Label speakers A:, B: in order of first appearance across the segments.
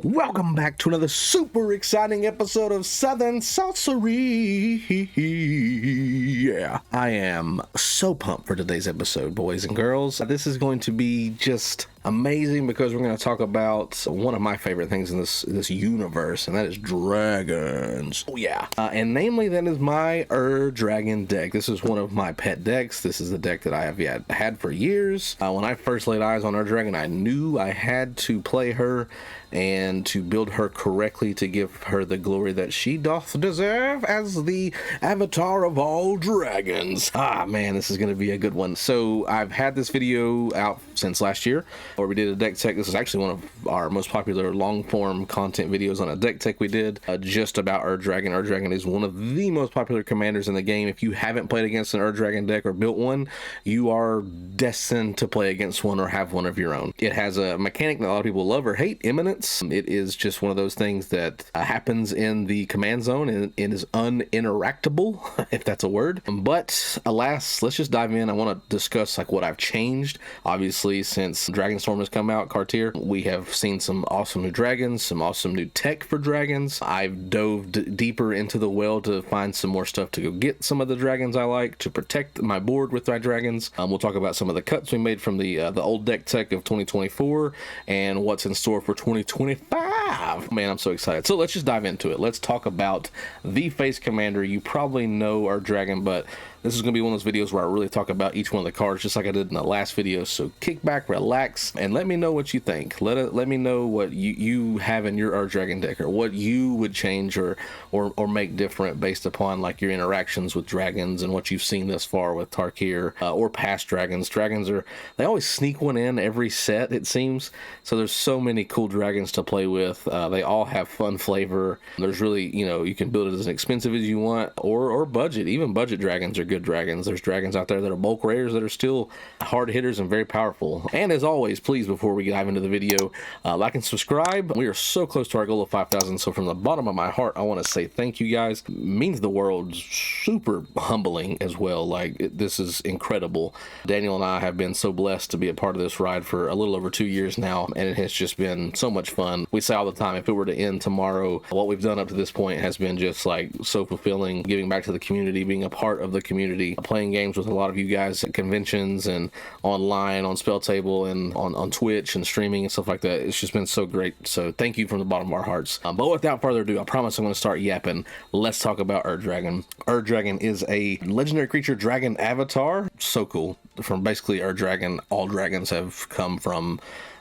A: Welcome back to another super exciting episode of Southern Sorcery. Yeah, I am so pumped for today's episode, boys and girls. This is going to be just amazing because we're going to talk about one of my favorite things in this universe, and that is dragons. Oh yeah, and namely that is my Dragon deck. This is one of my pet decks. This is the deck that I have had for years. When I first laid eyes on Dragon, I knew I had to play her and to build her correctly to give her the glory that she doth deserve as the avatar of all dragons. Ah man, this is going to be a good one. So I've had this video out since last year where we did a deck tech. This is actually one of our most popular long form content videos on a deck tech we did just about Dragon. Dragon is one of the most popular commanders in the game. If you haven't played against an Dragon deck or built one, you are destined to play against one or have one of your own. It has a mechanic that a lot of people love or hate, Imminence. It is just one of those things that happens in the command zone and it is uninteractable, if that's a word. But alas, let's just dive in. I want to discuss like what I've changed. Obviously, since Dragonstorm has come out, TARKIR, we have seen some awesome new dragons, some awesome new tech for dragons. I've dove deeper into the well to find some more stuff to go get some of the dragons I like, to protect my board with my dragons. We'll talk about some of the cuts we made from the old deck tech of 2024 and what's in store for 2025. Man, I'm so excited. So let's just dive into it. Let's talk about the face commander. You probably know our dragon, but this is going to be one of those videos where I really talk about each one of the cards just like I did in the last video. So kick back, relax, and let me know what you think. Let me know what you have in your Dragon deck, or what you would change or make different based upon like your interactions with dragons and what you've seen thus far with TARKIR or past dragons. They always sneak one in every set, it seems. So there's so many cool dragons to play with. They all have fun flavor. There's really, you can build it as expensive as you want or budget. Even budget dragons are good dragons. There's dragons out there that are bulk rares that are still hard hitters and very powerful. And as always, please, before we dive into the video, like and subscribe. We are so close to our goal of 5,000. So from the bottom of my heart, I want to say thank you guys. It means the world. Super humbling as well. This is incredible. Daniel and I have been so blessed to be a part of this ride for a little over 2 years now, and it has just been so much fun. We say all the time, if it were to end tomorrow, what we've done up to this point has been just like so fulfilling, giving back to the community, being a part of the community, playing games with a lot of you guys at conventions and online on Spell Table and on Twitch and streaming and stuff like that. It's just been so great. So thank you from the bottom of our hearts. But without further ado, I promise I'm going to start yapping. Let's talk about Dragon. Dragon is a legendary creature dragon avatar. So cool. From basically Dragon, all dragons have come from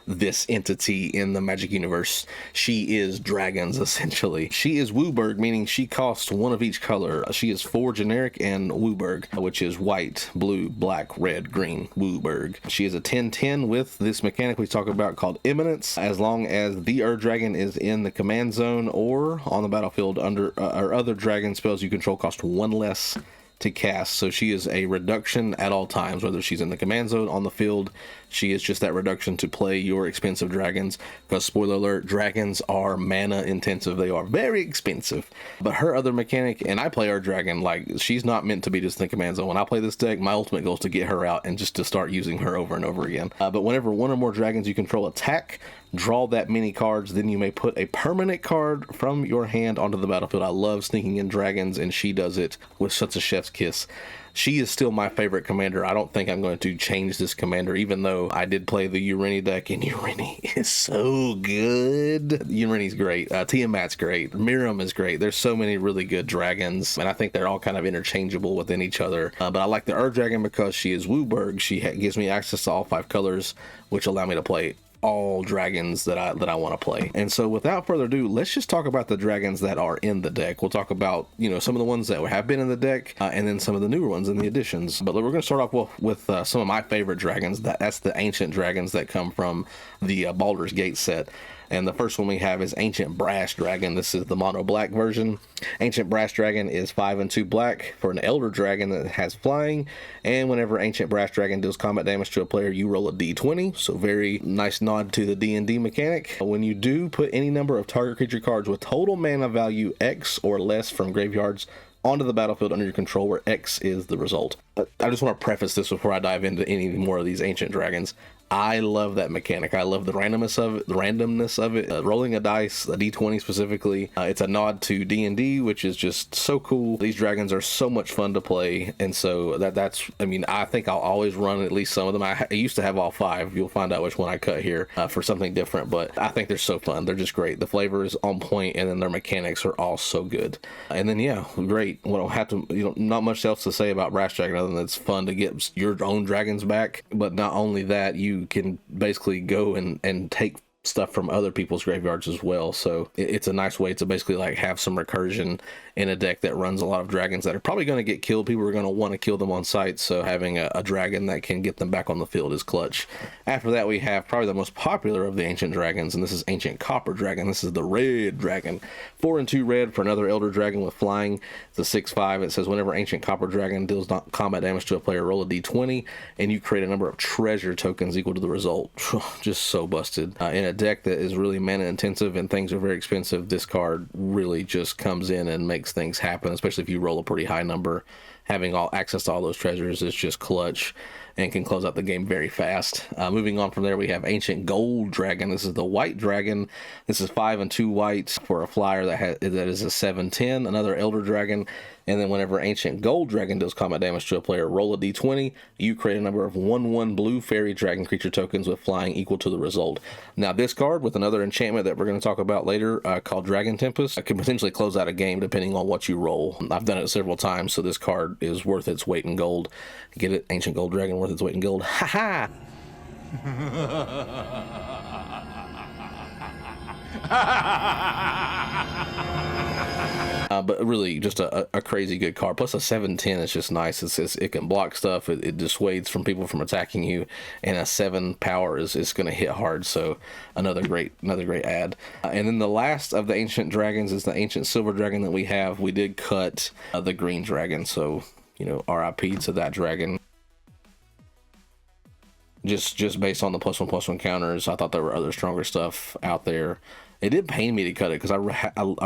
A: this entity in the Magic universe. She is dragons, essentially. She is Wooburg, meaning she costs one of each color. She is 4 generic and Wooburg, which is white, blue, black, red, green. Wooburg. She is a 10/10 with this mechanic we talk about called Imminence. As long as the Dragon is in the command zone or on the battlefield under or other dragon spells you control cost 1 less to cast. So she is a reduction at all times, whether she's in the command zone, on the field. She is just that reduction to play your expensive dragons, because spoiler alert, dragons are mana intensive. They are very expensive. But her other mechanic, and I play Dragon, like she's not meant to be just in the command zone. When I play this deck, my ultimate goal is to get her out and just to start using her over and over again. But whenever one or more dragons you control attack, draw that many cards, then you may put a permanent card from your hand onto the battlefield. I love sneaking in dragons, and she does it with such a chef's kiss. She is still my favorite commander. I don't think I'm going to change this commander, even though I did play the Ureni deck, and Ureni is so good. Ureni's great. Tiamat's great. Miriam is great. There's so many really good dragons, and I think they're all kind of interchangeable within each other. But I like the Dragon because she is Wooburg. She gives me access to all 5 colors, which allow me to play all dragons that I want to play. And so without further ado, let's just talk about the dragons that are in the deck. We'll talk about some of the ones that have been in the deck and then some of the newer ones in the additions. But we're going to start off with some of my favorite dragons. That's the ancient dragons that come from the Baldur's Gate set. And the first one we have is Ancient Brass Dragon. This is the mono black version. Ancient Brass Dragon is 5 and 2 black for an Elder Dragon that has flying. And whenever Ancient Brass Dragon deals combat damage to a player, you roll a d20. So very nice nod to the D&D mechanic. When you do, put any number of target creature cards with total mana value X or less from graveyards onto the battlefield under your control, where X is the result. I just want to preface this before I dive into any more of these ancient dragons. I love that mechanic. I love the randomness of it. Rolling a dice, a d20 specifically. It's a nod to D&D, which is just so cool. These dragons are so much fun to play, and so that's. I mean, I think I'll always run at least some of them. I used to have all 5. You'll find out which one I cut here for something different, but I think they're so fun. They're just great. The flavor is on point, and then their mechanics are all so good. And then yeah, great. Well, I don't have to. Not much else to say about Brass Dragon other than it's fun to get your own dragons back. But not only that, you can basically go and take stuff from other people's graveyards as well, so it's a nice way to basically like have some recursion in a deck that runs a lot of dragons that are probably going to get killed. People are going to want to kill them on sight, so having a dragon that can get them back on the field is clutch. After that, we have probably the most popular of the ancient dragons, and this is Ancient Copper Dragon. This is the red dragon. 4 and 2 red for another elder dragon with flying. It's a 6/5. It says whenever Ancient Copper Dragon deals combat damage to a player, roll a d20 and you create a number of treasure tokens equal to the result. Just so busted. In a deck that is really mana intensive and things are very expensive, this card really just comes in and makes things happen, especially if you roll a pretty high number. Having all access to all those treasures is just clutch and can close out the game very fast. Moving on from there, we have Ancient Gold Dragon. This is the white dragon. This is 5 and 2 white for a flyer that is a 7/10. Another elder dragon. And then whenever Ancient Gold Dragon deals combat damage to a player, roll a d20. You create a number of 1/1 blue fairy dragon creature tokens with flying equal to the result. Now this card, with another enchantment that we're going to talk about later called Dragon Tempest, can potentially close out a game depending on what you roll. I've done it several times, so this card is worth its weight in gold. Get it? Ancient Gold Dragon worth its weight in gold. Ha ha! But really just a crazy good card. Plus a 7/10 is just nice. It can block stuff. It dissuades from people from attacking you, and a 7 power is going to hit hard. So another great add. And then the last of the ancient dragons is the ancient silver dragon that we have. We did cut the green dragon, so RIP to that dragon. Just based on the +1/+1 counters, I thought there were other stronger stuff out there. It did pain me to cut it because I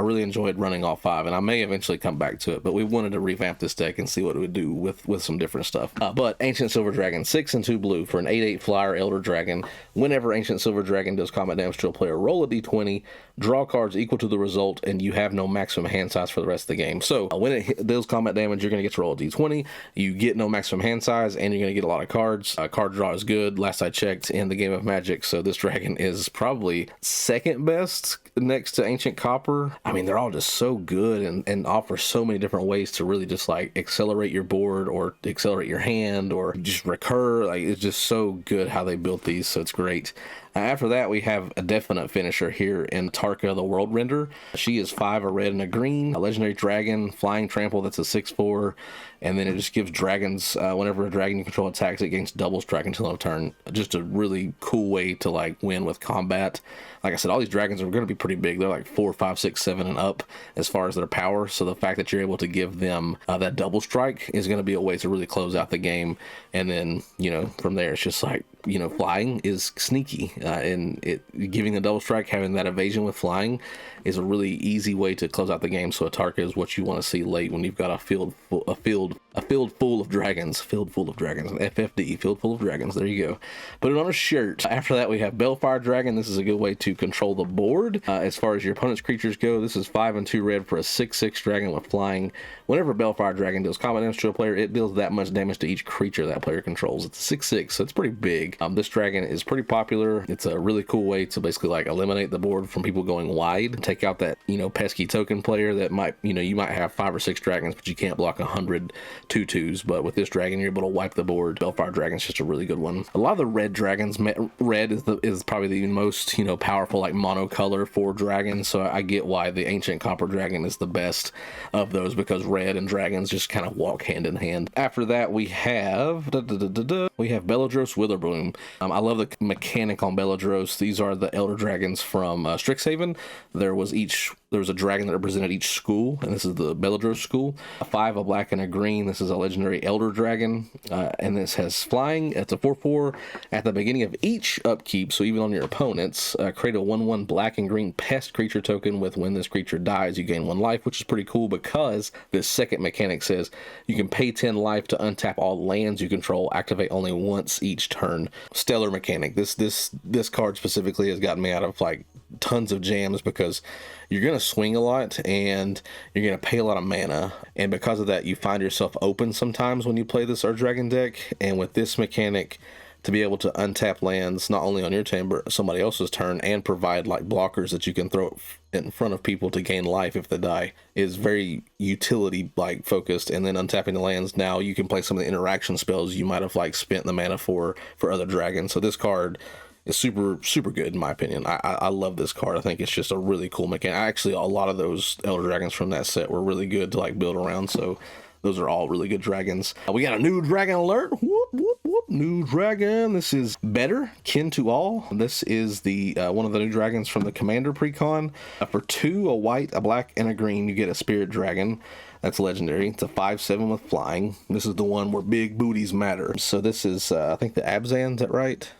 A: really enjoyed running all 5, and I may eventually come back to it, but we wanted to revamp this deck and see what it would do with some different stuff. But Ancient Silver Dragon, 6 and 2 blue for an 8/8 flyer elder dragon. Whenever Ancient Silver Dragon does combat damage to a player, roll a d20, draw cards equal to the result, and you have no maximum hand size for the rest of the game. So when it deals combat damage, you're going to get to roll a d20. You get no maximum hand size, and you're going to get a lot of cards. Card draw is good, last I checked, in the game of Magic, so this dragon is probably second best next to Ancient Copper. I mean, they're all just so good and offer so many different ways to really just like accelerate your board or accelerate your hand or just recur. Like, it's just so good how they built these, so it's great. After that, we have a definite finisher here in TARKIR the World Render. She is 5, a red and a green, a legendary dragon, flying trample, that's a 6/4, and then it just gives dragons, whenever a dragon you control attacks, it gains double strike until end of turn. Just a really cool way to like win with combat. Like I said, all these dragons are going to be pretty big. They're like 4, 5, 6, 7 and up as far as their power, so the fact that you're able to give them that double strike is going to be a way to really close out the game. And then from there it's just like flying is sneaky, and giving the double strike, having that evasion with flying is a really easy way to close out the game. So a TARKIR is what you want to see late when you've got a field full of dragons, FFD, field full of dragons. There you go. Put it on a shirt. After that, we have Bellfire Dragon. This is a good way to control the board. As far as your opponent's creatures go, this is 5 and 2 red for a 6/6 dragon with flying. Whenever Bellfire Dragon deals combat damage to a player, it deals that much damage to each creature that player controls. It's a 6/6, so it's pretty big. This dragon is pretty popular. It's a really cool way to basically like eliminate the board from people going wide. Take out that pesky token player that might you might have 5 or 6 dragons, but you can't block 100 2/2s. But with this dragon, you're able to wipe the board. Bellfire Dragon's just a really good one. A lot of the red dragons, red is probably the most powerful like monocolor for dragons. So I get why the Ancient Copper Dragon is the best of those, because red and dragons just kind of walk hand in hand. After that, we have Beledros Witherbloom. I love the mechanic on Beledros. These are the elder dragons from Strixhaven. There was each there was a dragon that represented each school, and this is the Beladros school. A 5, a black, and a green. This is a legendary Elder Dragon, and this has flying. It's a 4/4. At the beginning of each upkeep, so even on your opponents, create a 1/1 black and green pest creature token with when this creature dies, you gain 1 life, which is pretty cool because this second mechanic says you can pay 10 life to untap all lands you control, activate only once each turn. Stellar mechanic. This card specifically has gotten me out of like tons of jams because you're going to swing a lot and you're going to pay a lot of mana, and because of that you find yourself open sometimes when you play this Ur Dragon deck. And with this mechanic, to be able to untap lands not only on your turn but somebody else's turn and provide like blockers that you can throw in front of people to gain life if they die is very utility like focused. And then untapping the lands, now you can play some of the interaction spells you might have like spent the mana for other dragons. So this card is super good in my opinion. I love this card. I think it's just a really cool mechanic. Actually, a lot of those Elder Dragons from that set were really good to like build around, so those are all really good dragons. We got a new dragon alert. Whoop, whoop, whoop. New dragon. This is Better, Kin to All. This is the one of the new dragons from the Commander Precon. For 2, a white, a black, and a green, you get a Spirit Dragon. That's legendary. It's a 5/7 with flying. This is the one where big booties matter. So this is, I think the Abzan, is that right?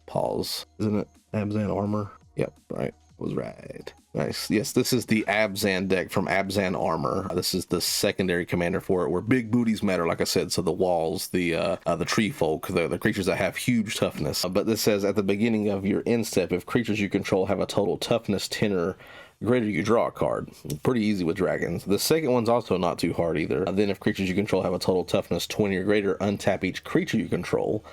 A: Pause. Isn't it? Abzan Armor? Yep, right. Was right. Nice. Yes, this is the Abzan deck from Abzan Armor. This is the secondary commander for it, where big booties matter, like I said. So the walls, the tree folk, the creatures that have huge toughness. But this says at the beginning of your end step, if creatures you control have a total toughness 10 or greater, you draw a card. Pretty easy with dragons. The second one's also not too hard either. Then if creatures you control have a total toughness 20 or greater, untap each creature you control.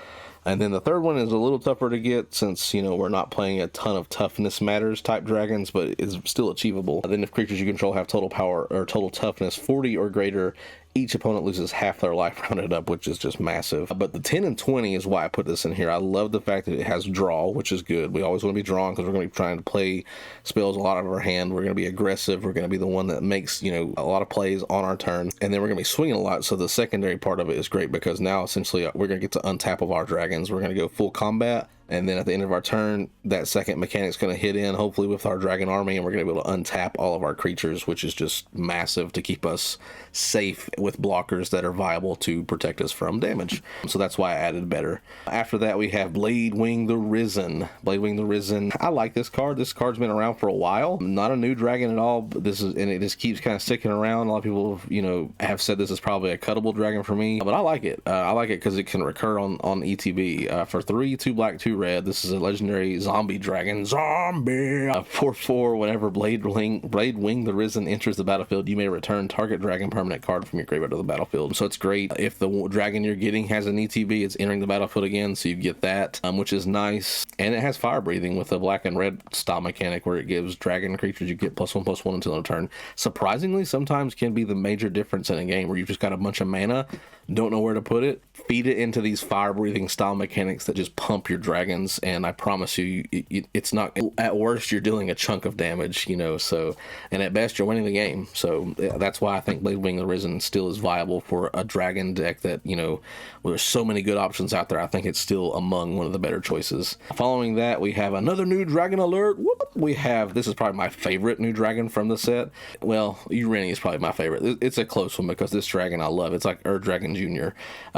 A: And then the third one is a little tougher to get since, you know, we're not playing a ton of toughness matters type dragons, but it's still achievable. And then if creatures you control have total power or total toughness 40 or greater, each opponent loses half their life rounded up, which is just massive. But the 10 and 20 is why I put this in here. I love the fact that it has draw, which is good. We always want to be drawing because we're going to be trying to play spells a lot out of our hand. We're going to be aggressive. We're going to be the one that makes, you know, a lot of plays on our turn. And then we're going to be swinging a lot. So the secondary part of it is great because now essentially we're going to get to untap of our dragons. We're going to go full combat. And then at the end of our turn, that second mechanic's going to hit in, hopefully with our dragon army, and we're going to be able to untap all of our creatures, which is just massive to keep us safe with blockers that are viable to protect us from damage. So that's why I added Better. After that, we have Bladewing the Risen. Bladewing the Risen. I like this card. This card's been around for a while. Not a new dragon at all, but and it just keeps kind of sticking around. A lot of people, you know, have said this is probably a cuttable dragon for me, but I like it. I like it because it can recur on ETB. For 3, 2 black, 2 red. This is a legendary zombie dragon. Zombie! 4/4, whenever Bladewing the Risen enters the battlefield, you may return target dragon permanent card from your graveyard to the battlefield. So it's great. If the dragon you're getting has an ETB, it's entering the battlefield again, so you get that, which is nice. And it has fire breathing with a black and red style mechanic where it gives dragon creatures you get +1/+1 until end of turn. Surprisingly, sometimes can be the major difference in a game where you've just got a bunch of mana, don't know where to put it, feed it into these fire breathing style mechanics that just pump your dragons, and I promise you, it's not, at worst you're dealing a chunk of damage, you know, so, and at best you're winning the game. So that's why I think Bladewing the Risen still is viable for a dragon deck that, you know, there's so many good options out there. I think it's still among one of the better choices. Following that, we have another new dragon alert. We have, this is probably my favorite new dragon from the set. Well, Urani is probably my favorite. It's a close one because this dragon I love. It's like Ur Dragon Jr.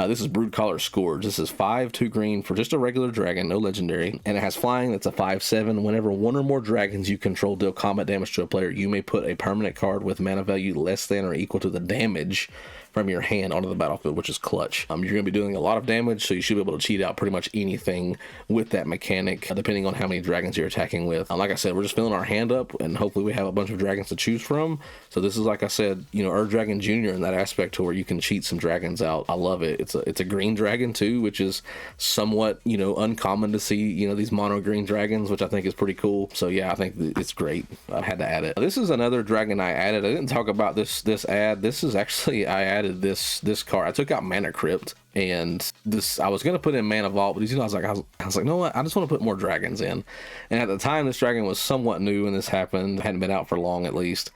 A: This is Broodcaller Scourge. This is 5, 2 green for just a regular dragon, no legendary, and it has flying. That's a 5/7. Whenever one or more dragons you control deal combat damage to a player, you may put a permanent card with mana value less than or equal to the damage from your hand onto the battlefield, which is clutch. You're going to be doing a lot of damage, so you should be able to cheat out pretty much anything with that mechanic, depending on how many dragons you're attacking with. Like I said, we're just filling our hand up, and hopefully we have a bunch of dragons to choose from. So this is, like I said, you know, Ur Dragon Jr. in that aspect to where you can cheat some dragons out. I love it. It's a green dragon too, which is somewhat, you know, uncommon to see, you know, these mono green dragons, which I think is pretty cool. So yeah, I think it's great. I had to add it. This is another dragon I added. I didn't talk about this ad. This is actually, I added this card. I took out Mana Crypt And this, I was gonna put in Mana Vault, but I was like, no, what? I just want to put more dragons in. And at the time, this dragon was somewhat new when this happened, hadn't been out for long at least.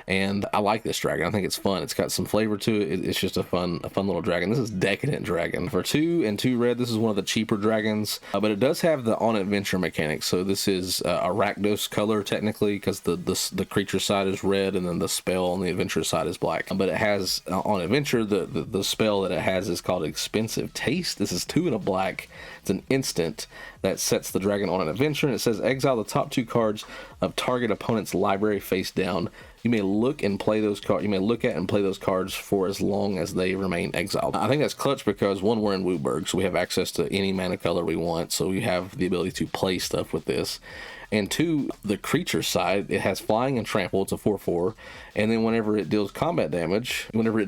A: And I like this dragon. I think it's fun. It's got some flavor to it. It's just a fun little dragon. This is Decadent Dragon. For 2 and 2 red, this is one of the cheaper dragons, but it does have the on adventure mechanic. So this is a Rakdos color technically, because the creature side is red and then the spell on the adventure side is black. But it has on adventure, the spell that it has is called Expensive Taste. This is 2 and a black. It's an instant that sets the dragon on an adventure, and it says exile the top 2 cards of target opponent's library face down. You may look and play those cards. You may look at and play those cards for as long as they remain exiled. I think that's clutch because, one, we're in Wooburg, so we have access to any mana color we want, so we have the ability to play stuff with this. And 2, the creature side, it has flying and trample. It's a 4/4, and then whenever it deals combat damage, whenever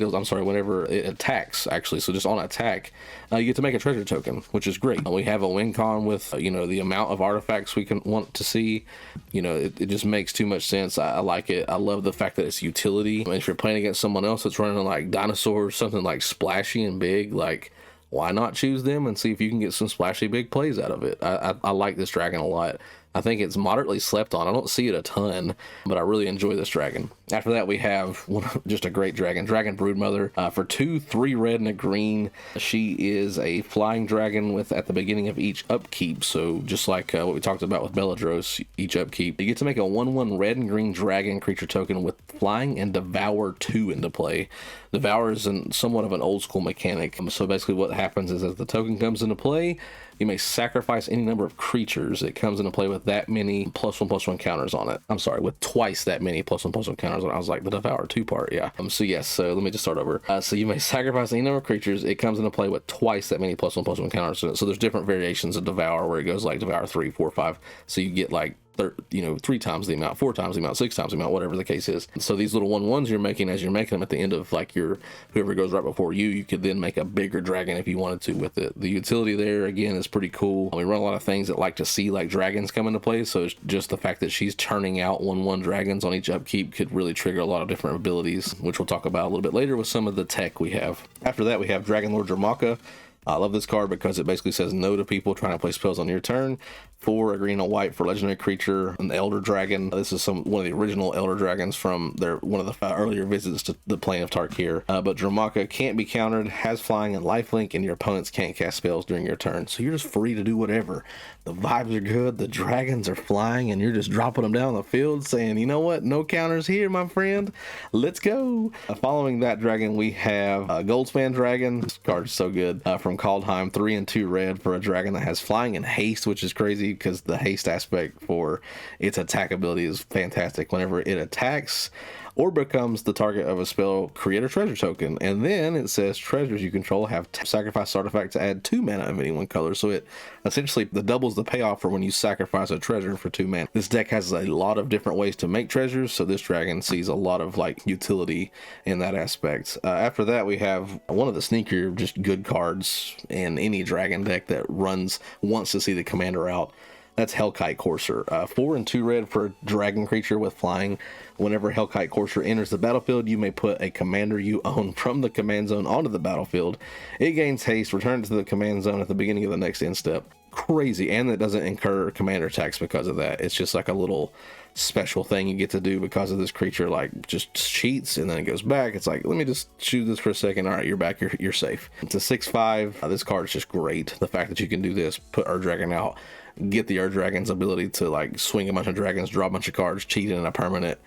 A: it attacks, actually, so just on attack, you get to make a treasure token, which is great. We have a win con with the amount of artifacts we can want to see. It just makes too much sense. I like it. I love the fact that it's utility. I mean, if you're playing against someone else that's running like dinosaurs, something like splashy and big, like, why not choose them and see if you can get some splashy big plays out of it? I like this dragon a lot. I think it's moderately slept on. I don't see it a ton, but I really enjoy this dragon. After that, we have just a great dragon, Dragon Broodmother. For 2, 3 red and a green, she is a flying dragon with at the beginning of each upkeep. So just like what we talked about with Belladros, each upkeep, you get to make a 1/1 red and green dragon creature token with flying and Devour 2 into play. Devour is somewhat of an old school mechanic. So basically what happens is as the token comes into play, you may sacrifice any number of creatures. It comes into play with that many +1/+1 counters on it. I'm sorry, with twice that many +1/+1 counters on it. I was like, the Devour 2 part, yeah. So let me just start over. So you may sacrifice any number of creatures. It comes into play with twice that many +1/+1 counters on it. So there's different variations of Devour where it goes like Devour 3, 4, 5. So you get like 3 times the amount, 4 times the amount, 6 times the amount, whatever the case is. So these little 1/1s you're making, as you're making them at the end of like whoever goes right before you could then make a bigger dragon if you wanted to with it. The utility there again is pretty cool. We run a lot of things that like to see like dragons come into play, so it's just the fact that she's turning out 1/1 dragons on each upkeep could really trigger a lot of different abilities, which we'll talk about a little bit later with some of the tech we have. After that, we have Dragon Lord Dramaka. I love this card because it basically says no to people trying to play spells on your turn. 4, a green and white for legendary creature, an elder dragon. This is one of the original elder dragons from one of the earlier visits to the plane of Tarkir. But Dramaka can't be countered, has flying and lifelink, and your opponents can't cast spells during your turn. So you're just free to do whatever. The vibes are good, the dragons are flying, and you're just dropping them down the field saying, you know what, no counters here, my friend. Let's go. Following that dragon, we have Goldspan Dragon. This card is so good. From Kaldheim, 3 and 2 red for a dragon that has flying and haste, which is crazy because the haste aspect for its attack ability is fantastic. Whenever it attacks or becomes the target of a spell, create a treasure token. And then it says treasures you control have sacrifice artifact to add 2 mana of any one color. So it essentially doubles the payoff for when you sacrifice a treasure for 2 mana. This deck has a lot of different ways to make treasures, so this dragon sees a lot of like utility in that aspect. After that, we have one of the sneakier, just good cards in any dragon deck that wants to see the commander out. That's Hellkite Courser. 4 and 2 red for a dragon creature with flying. Whenever Hellkite Courser enters the battlefield, you may put a commander you own from the command zone onto the battlefield. It gains haste, returns to the command zone at the beginning of the next end step. Crazy, and it doesn't incur commander tax because of that. It's just like a little special thing you get to do because of this creature, like just cheats and then it goes back. It's like, let me just choose this for a second. All right, you're back, you're safe. It's a 6/5. This card is just great. The fact that you can do this, put Ur Dragon out, get the Ur Dragon's ability to like swing a bunch of dragons, draw a bunch of cards, cheat in a permanent.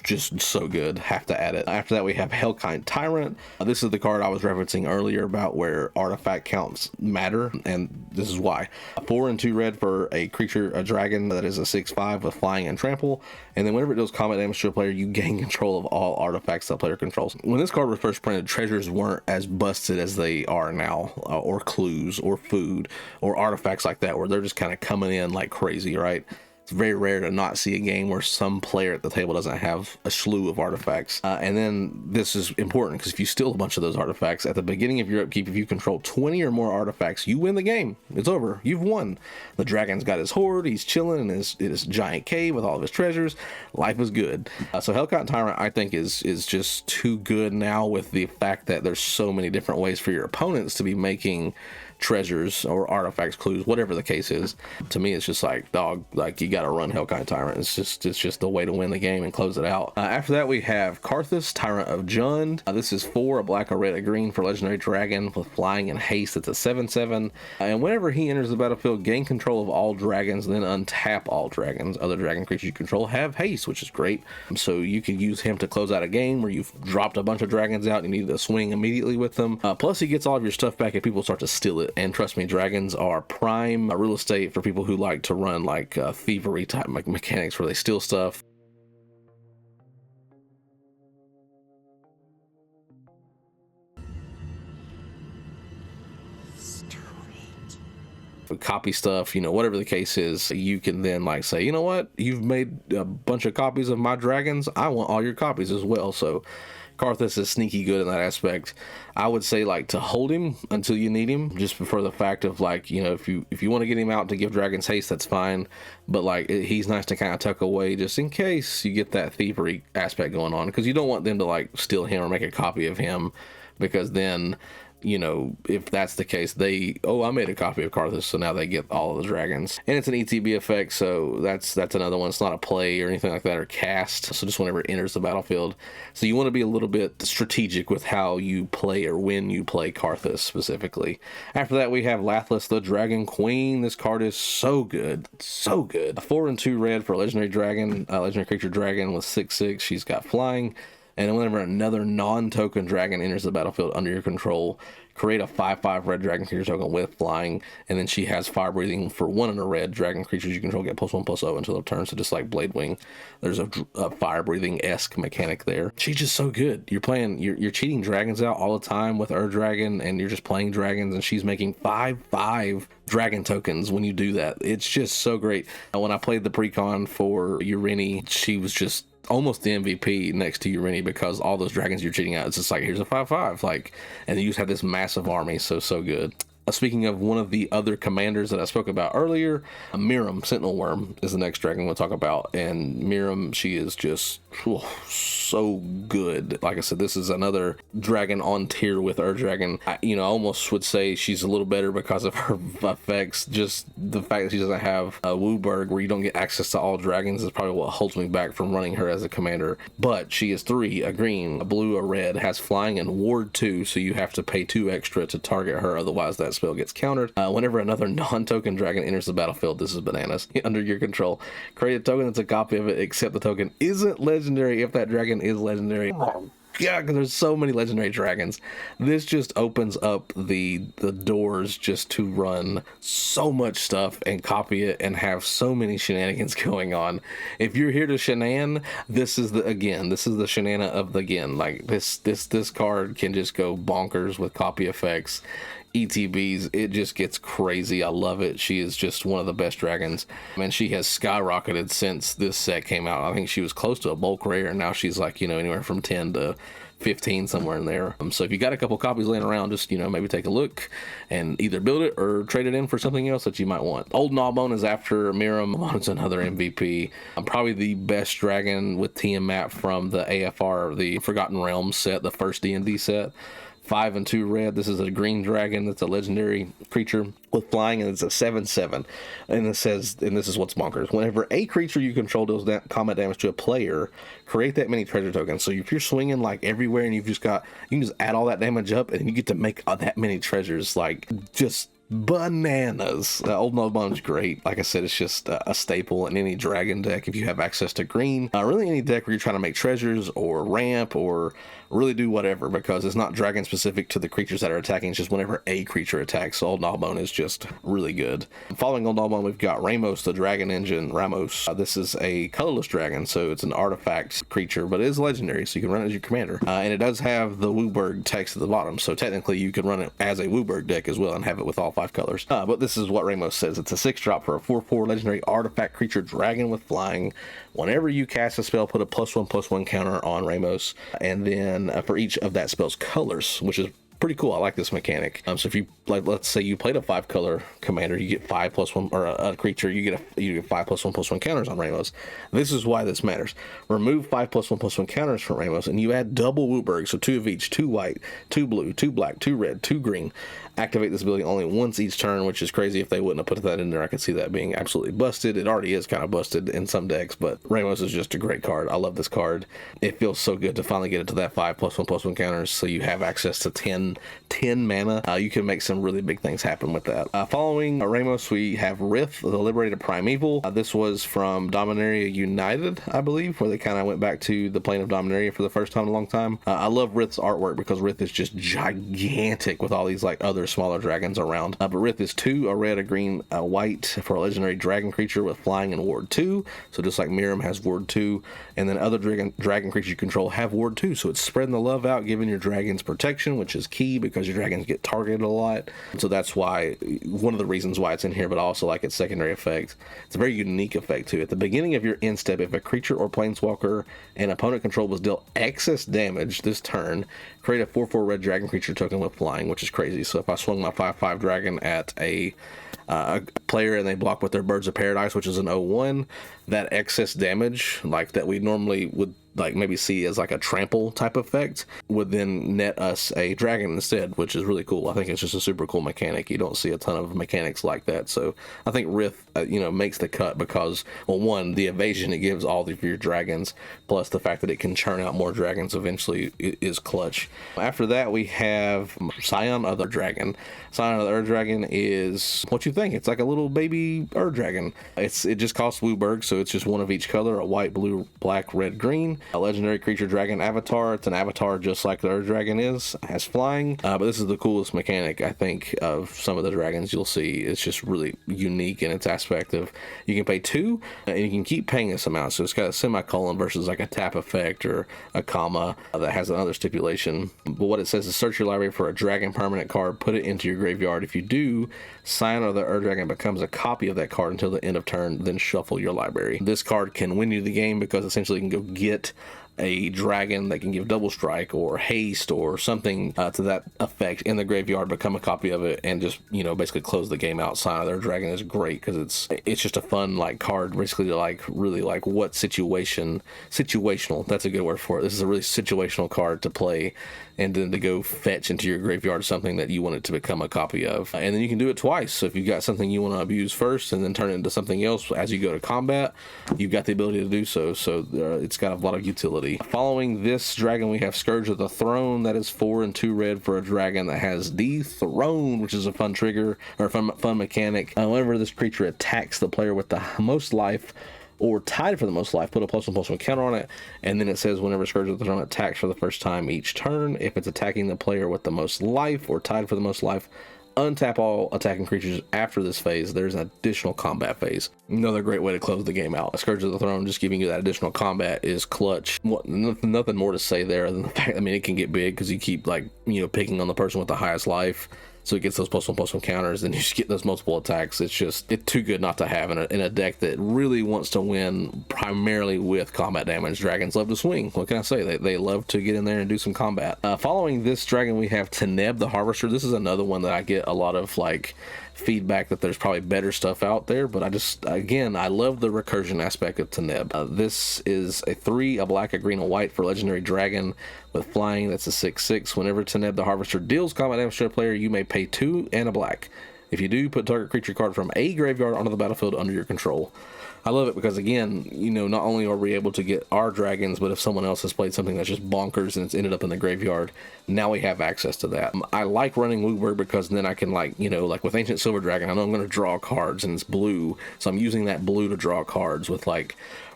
A: Just so good. Have to add it. After that, we have Hellkite Tyrant. This is the card I was referencing earlier about where artifact counts matter, and this is why. 4 and 2 red for a creature, a dragon that is a 6/5 with flying and trample, and then whenever it deals combat damage to a player, you gain control of all artifacts that player controls. When this card was first printed, treasures weren't as busted as they are now, or clues, or food, or artifacts like that, where they're just kind of coming in like crazy, right? It's very rare to not see a game where some player at the table doesn't have a slew of artifacts. And then this is important because if you steal a bunch of those artifacts at the beginning of your upkeep, if you control 20 or more artifacts, you win the game. It's over. You've won. The dragon's got his hoard. He's chilling in his giant cave with all of his treasures. Life is good. So Hellcat Tyrant, I think, is just too good now with the fact that there's so many different ways for your opponents to be making treasures or artifacts, clues, whatever the case is. To me, it's just like, dog, like you gotta run Hellkite Tyrant. It's just the way to win the game and close it out. After that, we have Karthus, Tyrant of Jund. This is 4, a black, a red, a green for legendary dragon with flying and haste. It's a 7/7, and whenever he enters the battlefield, gain control of all dragons, then untap all dragons. Other dragon creatures you control have haste, which is great. So you can use him to close out a game where you've dropped a bunch of dragons out and you need to swing immediately with them. Plus he gets all of your stuff back if people start to steal it. And trust me, dragons are prime real estate for people who like to run like thievery type mechanics where they steal stuff. Copy stuff, you know, whatever the case is. You can then like say, you know what, you've made a bunch of copies of my dragons, I want all your copies as well. So Karthus is sneaky good in that aspect. I would say like to hold him until you need him, just for the fact of like, you know, if you want to get him out to give dragons haste, that's fine, but like he's nice to kind of tuck away just in case you get that thievery aspect going on, because you don't want them to like steal him or make a copy of him, because then, you know, if that's the case, I made a copy of Karthus, so now they get all of the dragons. And it's an ETB effect, so that's another one. It's not a play or anything like that, or cast, so just whenever it enters the battlefield. So you want to be a little bit strategic with how you play or when you play Karthus specifically. After that, we have Lathlis, the Dragon Queen. This card is so good, so good. A 4 and 2 red for a legendary dragon, legendary creature dragon with 6/6. She's got flying. And whenever another non-token dragon enters the battlefield under your control, create a 5/5 red dragon creature token with flying, and then she has fire breathing for 1 and a red. Dragon creatures you control get +1/+0 until their turn, so just like Blade Wing, there's a fire breathing-esque mechanic there. She's just so good. You're cheating dragons out all the time with Dragon, and you're just playing dragons, and she's making 5/5 dragon tokens when you do that. It's just so great. When I played the precon for Urini, she was just almost the MVP next to Urini, because all those dragons you're cheating out, it's just like, here's a 5/5, like, and you just have this massive army. So good. Speaking of one of the other commanders that I spoke about earlier, Miram, Sentinel Worm, is the next dragon we'll talk about. And Miram, she is just so good. Like I said, this is another dragon on tier with Dragon. I almost would say she's a little better because of her effects. Just the fact that she doesn't have a Wooburg, where you don't get access to all dragons, is probably what holds me back from running her as a commander. But she is 3, a green, a blue, a red, has flying and ward 2, so you have to pay 2 extra to target her, otherwise that spell gets countered. Whenever another non-token dragon enters the battlefield, this is bananas, under your control, create a token that's a copy of it, except the token isn't legendary if that dragon is legendary. Oh god, because there's so many legendary dragons. This just opens up the doors just to run so much stuff and copy it and have so many shenanigans going on. If you're here to shenan, this is the shenana of the again. Like this card can just go bonkers with copy effects, ETBs. It just gets crazy. I love it. She is just one of the best dragons, and she has skyrocketed since this set came out. I think she was close to a bulk rare, and now she's like, anywhere from 10 to 15, somewhere in there. So if you got a couple copies laying around, just maybe take a look and either build it or trade it in for something else that you might want. Old Gnawbone is after Miram. It's another MVP. Probably the best dragon with Tiamat from the AFR, the Forgotten Realms set, the first D&D set. 5 and 2 red. This is a green dragon that's a legendary creature with flying, and it's a 7/7. And it says, and this is what's bonkers, whenever a creature you control deals combat damage to a player, create that many treasure tokens. So if you're swinging like everywhere and you can just add all that damage up, and you get to make that many treasures, like just bananas. Old Gnawbone's great. Like I said, it's just a staple in any dragon deck if you have access to green. Really any deck where you're trying to make treasures or ramp or really do whatever, because it's not dragon specific to the creatures that are attacking. It's just whenever a creature attacks. So Old Gnawbone is just really good. Following Old Gnawbone, we've got Ramos, the dragon engine. Ramos, this is a colorless dragon, so it's an artifact creature, but it is legendary, so you can run it as your commander. And it does have the Wooburg text at the bottom, so technically you could run it as a Wooburg deck as well and have it with all 5 colors. But this is what Ramos says. It's a 6-drop for a 4/4 legendary artifact creature dragon with flying. Whenever you cast a spell, put a +1/+1 counter on Ramos, and then for each of that spell's colors, which is pretty cool. I like this mechanic. So if you, like, let's say you played a 5-color commander, you get 5+1, or a creature, you get 5+1/+1 counters on Ramos. This is why this matters. Remove 5+1/+1 counters from Ramos, and you add double Wooburg, so 2 of each, 2 white, 2 blue, 2 black, 2 red, 2 green. Activate this ability only once each turn, which is crazy. If they wouldn't have put that in there, I could see that being absolutely busted. It already is kind of busted in some decks, but Ramos is just a great card. I love this card. It feels so good to finally get it to that 5+1/+1 counters, so you have access to 10 mana. You can make some really big things happen with that. Following Ramos, we have Rith, the Liberated Primeval. This was from Dominaria United, I believe, where they kind of went back to the plane of Dominaria for the first time in a long time. I love Rith's artwork because Rith is just gigantic with all these like other smaller dragons around. But Rith is 2, a red, a green, a white for a legendary dragon creature with flying and ward 2. So just like Miram has ward 2, and then other dragon creatures you control have ward 2. So it's spreading the love out, giving your dragons protection, which is key because your dragons get targeted a lot. So that's why, one of the reasons why it's in here, but I also like its secondary effect. It's a very unique effect too. At the beginning of your end step, if a creature or planeswalker and opponent control was dealt excess damage this turn, create a 4/4 red dragon creature token with flying, which is crazy. So if I swung my 5/5 dragon at a player and they block with their Birds of Paradise, which is an 0/1, that excess damage, like that we normally would like maybe see as like a trample type effect, would then net us a dragon instead, which is really cool. I think it's just a super cool mechanic. You don't see a ton of mechanics like that. So I think Rith, makes the cut because, well, one, the evasion it gives all of your dragons, plus the fact that it can churn out more dragons eventually is clutch. After that, we have Scion of the Dragon. Scion of the Earth Dragon is what you think. It's like a little baby Earth Dragon. It just costs Wooburg, so it's just 1 of each color, a white, blue, black, red, green. A legendary creature dragon avatar. It's an avatar just like the Earth Dragon is. It has flying, but this is the coolest mechanic, I think, of some of the dragons you'll see. It's just really unique in its aspect of you can pay 2, and you can keep paying this amount. So it's got a semicolon versus like a tap effect or a comma that has another stipulation. But what it says is search your library for a dragon permanent card, put it into your graveyard. If you do, Scion of the Earth Dragon becomes a copy of that card until the end of turn, then shuffle your library. This card can win you the game because essentially you can go get a dragon that can give double strike or haste or something to that effect in the graveyard, become a copy of it, and just basically close the game out. Scion of their Dragon is great because it's just a fun like card, basically to like really like what situational, that's a good word for it. This is a really situational card to play and then to go fetch into your graveyard something that you want it to become a copy of. And then you can do it twice. So if you've got something you want to abuse first and then turn it into something else as you go to combat, you've got the ability to do so. So it's got a lot of utility. Following this dragon, we have Scourge of the Throne. That is 4 and 2 red for a dragon that has Dethrone, which is a fun trigger or fun mechanic. Whenever this creature attacks the player with the most life or tied for the most life, put a +1/+1 counter on it, and then it says whenever Scourge of the Throne attacks for the first time each turn, if it's attacking the player with the most life or tied for the most life, untap all attacking creatures after this phase. There's an additional combat phase. Another great way to close the game out. Scourge of the Throne just giving you that additional combat is clutch. Nothing more to say there than the fact, it can get big because you keep picking on the person with the highest life. So it gets those +1/+1 counters, and you just get those multiple attacks. It's too good not to have in a deck that really wants to win primarily with combat damage. Dragons love to swing. What can I say? They love to get in there and do some combat. Following this dragon, we have Teneb the Harvester. This is another one that I get a lot of feedback that there's probably better stuff out there, but I love the recursion aspect of Teneb. This is a 3, a black, a green, a white for legendary dragon with flying. That's a 6/6. Whenever Teneb the Harvester deals combat damage to a player, you may pay 2 and a black. If you do, put target creature card from a graveyard onto the battlefield under your control. I love it because, again, not only are we able to get our dragons, but if someone else has played something that's just bonkers and it's ended up in the graveyard, now we have access to that. I like running Wooburg because then I can, like with Ancient Silver Dragon, I know I'm going to draw cards and it's blue, so I'm using that blue to draw cards. With,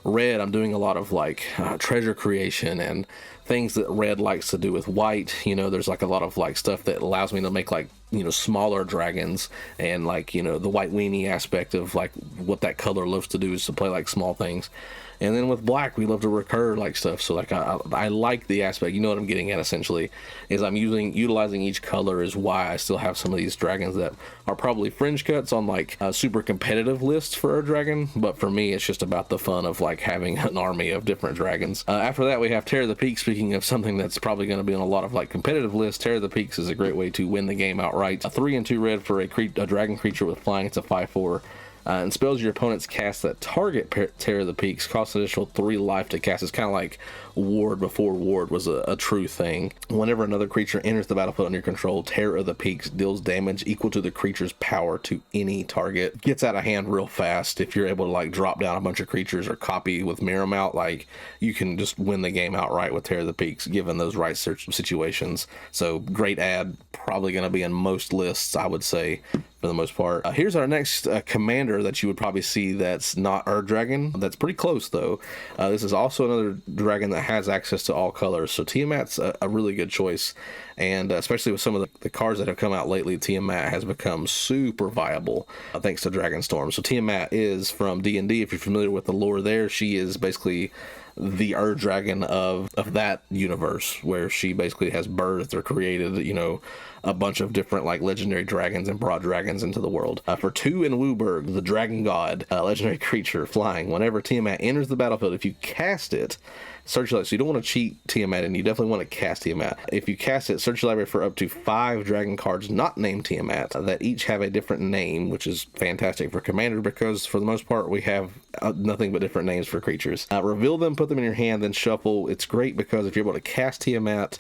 A: red, I'm doing a lot of, treasure creation and things that red likes to do with white. There's, a lot of, stuff that allows me to make, smaller dragons, and the white weenie aspect of what that color loves to do is to play small things. And then with black, we love to recur like stuff. So like I like the aspect. You know what I'm getting at essentially is I'm utilizing each color is why I still have some of these dragons that are probably fringe cuts on like super competitive lists for a dragon. But for me, it's just about the fun of like having an army of different dragons. After that, we have Terror of the Peaks. Speaking of something that's probably going to be on a lot of like competitive lists, Terror of the Peaks is a great way to win the game outright. A 3 and 2 red for a dragon creature with flying. It's a 5/4. And spells your opponents cast that target Terror of the Peaks cost an additional 3 life to cast. It's kind of like Ward before Ward was a true thing. Whenever another creature enters the battlefield under your control, Terror of the Peaks deals damage equal to the creature's power to any target. Gets out of hand real fast. If you're able to like drop down a bunch of creatures or copy with Mirror Mount, like you can just win the game outright with Terror of the Peaks given those right situations. So great ad, probably going to be in most lists, I would say, for the most part. Here's our next commander that you would probably see that's not Ur Dragon. That's pretty close though. This is also another dragon that has access to all colors. So Tiamat's a really good choice. And especially with some of the cards that have come out lately, Tiamat has become super viable thanks to Dragonstorm. So Tiamat is from D&D. If you're familiar with the lore there, she is basically the Ur Dragon of that universe, where she basically has birthed or created, you know, a bunch of different like legendary dragons and brought dragons into the world. For 2 in Wooburg, the Dragon God, legendary creature, flying. Whenever Tiamat enters the battlefield, if you cast it, search your library. So you don't want to cheat Tiamat, and you definitely want to cast Tiamat. If you cast it, search your library for up to 5 dragon cards not named Tiamat that each have a different name, which is fantastic for Commander because for the most part we have nothing but different names for creatures. Reveal them, put them in your hand, then shuffle. It's great because if you're able to cast Tiamat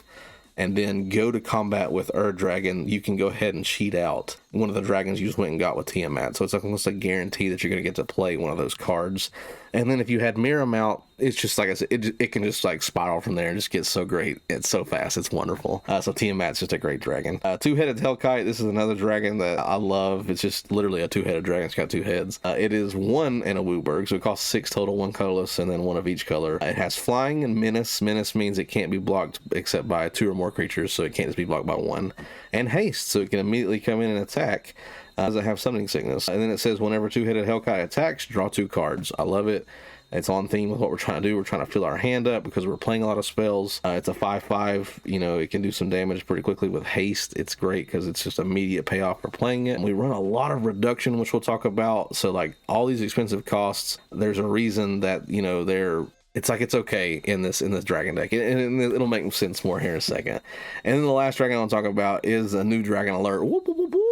A: and then go to combat with Ur Dragon, you can go ahead and cheat out one of the dragons you just went and got with Tiamat. So it's almost a guarantee that you're going to get to play one of those cards. And then if you had Mirror Mount, it's just like I said, it can just like spiral from there and just get so great. It's so fast. It's wonderful. So Tiamat's just a great dragon. Two-headed Hellkite. This is another dragon that I love. It's just literally a two-headed dragon. It's got 2 heads. It is 1 in a Wooburg, so it costs 6 total, 1 colorless, and then 1 of each color. It has flying and menace. Menace means it can't be blocked except by 2 or more creatures, so it can't just be blocked by 1. And haste, so it can immediately come in and attack. Does it have summoning sickness? And then it says whenever two-headed Hellkite attacks, draw 2 cards. I love it. It's on theme with what we're trying to do. We're trying to fill our hand up because we're playing a lot of spells. It's a 5/5. You know, it can do some damage pretty quickly with haste. It's great because it's just immediate payoff for playing it. And we run a lot of reduction, which we'll talk about. So like all these expensive costs, there's a reason that, you know, it's like it's okay in this dragon deck, and it'll make sense more here in a second. And then the last dragon I'll talk about is a new dragon alert. Whoop, whoop, whoop, whoop.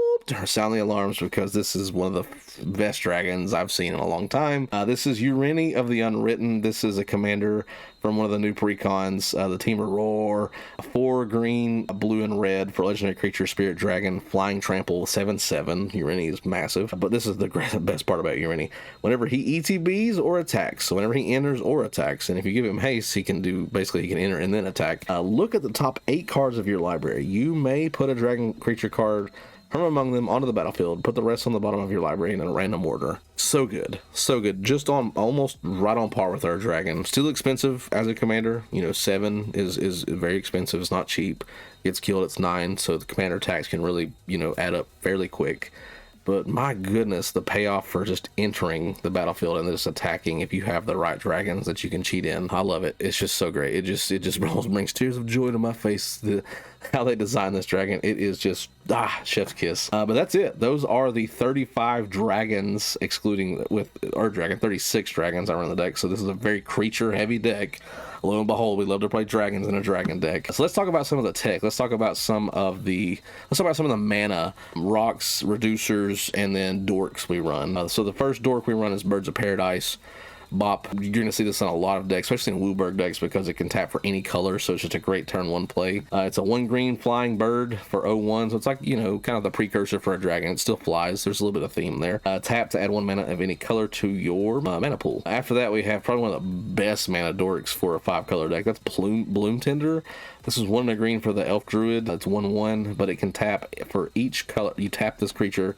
A: Sound the alarms because this is one of the best dragons I've seen in a long time. This is Ureni of the Unwritten. This is a commander from one of the new precons, the Team Roar. 4 green, blue, and red for legendary creature, Spirit Dragon, Flying Trample, 7/7. Ureni is massive, but this is the best part about Ureni. Whenever he ETBs or attacks, so whenever he enters or attacks, and if you give him haste, he can enter and then attack. Look at the top 8 cards of your library. You may put a dragon creature card from among them onto the battlefield, put the rest on the bottom of your library in a random order. So good. So good. Just on almost right on par with our dragon. Still expensive as a commander. You know, 7 is very expensive. It's not cheap. Gets killed, it's 9, so the commander attacks can really, you know, add up fairly quick. But my goodness, the payoff for just entering the battlefield and just attacking if you have the right dragons that you can cheat in. I love it. It's just so great. It just brings tears of joy to my face. How they designed this dragon. It is just chef's kiss. But that's it. Those are the 35 dragons, excluding with Ur Dragon, 36 dragons are in the deck. So this is a very creature heavy deck. Lo and behold, we love to play dragons in a dragon deck. So let's talk about some of the tech. Let's talk about some of the mana, rocks, reducers, and then dorks we run. So the first dork we run is Birds of Paradise. Bop. You're going to see this on a lot of decks, especially in Wooburg decks, because it can tap for any color, so it's just a great turn 1 play. It's a 1 green flying bird for 0/1, so it's like, you know, kind of the precursor for a dragon. It still flies. There's a little bit of theme there. Tap to add 1 mana of any color to your mana pool. After that, we have probably one of the best mana dorks for a 5-color deck. That's Bloom Tender. This is 1 and a green for the Elf Druid. That's 1/1, but it can tap for each color. You tap this creature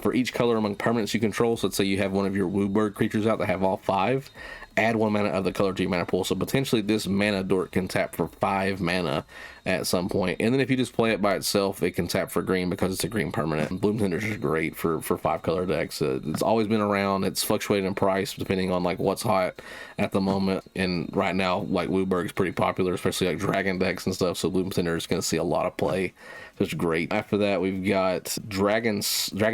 A: for each color among permanents you control. So let's say you have one of your Wooburg creatures out that have all 5, add 1 mana of the color to your mana pool. So potentially this mana dork can tap for 5 mana at some point. And then if you just play it by itself, it can tap for green because it's a green permanent. Bloom Tenders is great for 5 color decks. It's always been around. It's fluctuated in price depending on like what's hot at the moment. And right now, like Wooburg's pretty popular, especially like dragon decks and stuff. So Bloom Tender is going to see a lot of play. So it's great. After that, we've got Dragon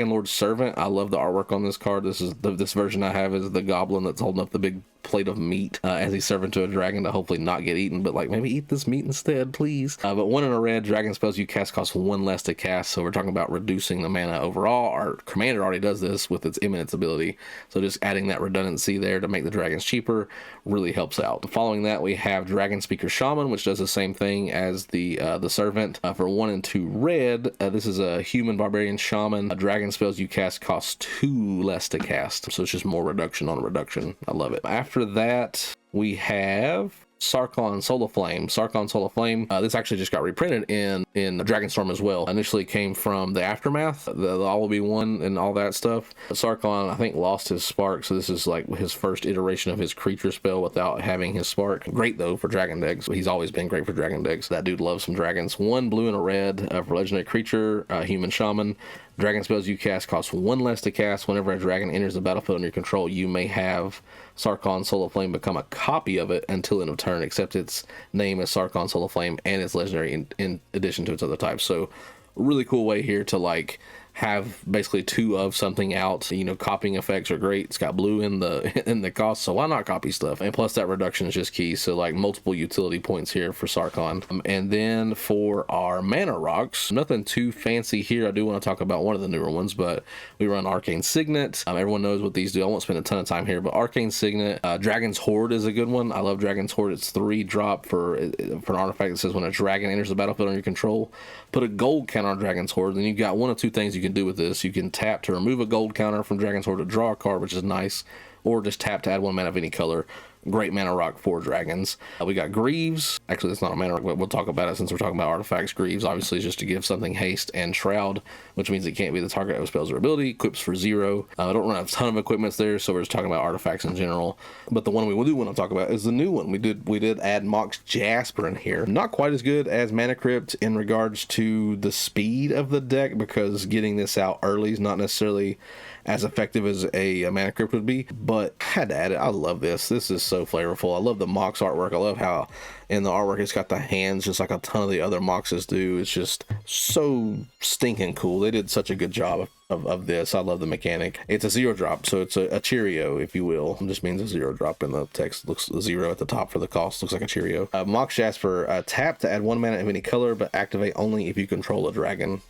A: Lord Servant. I love the artwork on this card. This version I have is the goblin that's holding up the big plate of meat as he's serving to a dragon to hopefully not get eaten, but like maybe eat this meat instead, please. But 1 in a red, dragon spells you cast cost 1 less to cast, so we're talking about reducing the mana overall. Our commander already does this with its imminence ability, so just adding that redundancy there to make the dragons cheaper really helps out. Following that, we have Dragon Speaker Shaman, which does the same thing as the servant. For 1 and 2 red, this is a human barbarian shaman. Dragon spells you cast cost 2 less to cast, so it's just more reduction on reduction. I love it. After that, we have Sarkhan Solar Flame. Sarkhan Solar Flame, this actually just got reprinted in Dragonstorm as well. Initially came from the Aftermath, the All Will Be One and all that stuff. Sarkhan, I think, lost his spark, so this is like his first iteration of his creature spell without having his spark. Great though for dragon decks. He's always been great for dragon decks. That dude loves some dragons. 1 blue and a red for legendary creature, human shaman. Dragon spells you cast cost 1 less to cast. Whenever a dragon enters the battlefield under your control, you may have Sarkhan Solar Flame become a copy of it until end of turn, except its name is Sarkhan Solar Flame and it's legendary in addition to its other types. So really cool way here to like have basically 2 of something out. You know, copying effects are great. It's got blue in the cost, so why not copy stuff? And plus that reduction is just key, so like multiple utility points here for Sarkhan. And then for our mana rocks, nothing too fancy here. I do want to talk about one of the newer ones, but we run Arcane Signet. Everyone knows what these do. I won't spend a ton of time here, but Arcane Signet, Dragon's Horde is a good one. I love Dragon's Horde. It's 3 drop for an artifact that says when a dragon enters the battlefield under your control, put a gold counter on Dragon's Horde. Then you've got 1 of 2 things you can do with this. You can tap to remove a gold counter from Dragon's Horde to draw a card, which is nice, or just tap to add 1 mana of any color. Great mana rock for dragons. We got Greaves. Actually, it's not a mana rock, but we'll talk about it since we're talking about artifacts. Greaves obviously is just to give something haste and shroud, which means it can't be the target of spells or ability. Equips for 0. I don't run a ton of equipments there, so we're just talking about artifacts in general. But the one we do want to talk about is the new one. We did add Mox Jasper in here. Not quite as good as Mana Crypt in regards to the speed of the deck, because getting this out early is not necessarily as effective as a Mana Crypt would be, but I had to add it. I love this. This is so flavorful. I love the Mox artwork. I love how in the artwork it's got the hands just like a ton of the other Moxes do. It's just so stinking cool. They did such a good job of this. I love the mechanic. It's a 0 drop, so it's a Cheerio, if you will. It just means a 0 drop in the text. Looks 0 at the top for the cost. Looks like a Cheerio. Mox Jasper, tap to add 1 mana of any color, but activate only if you control a dragon.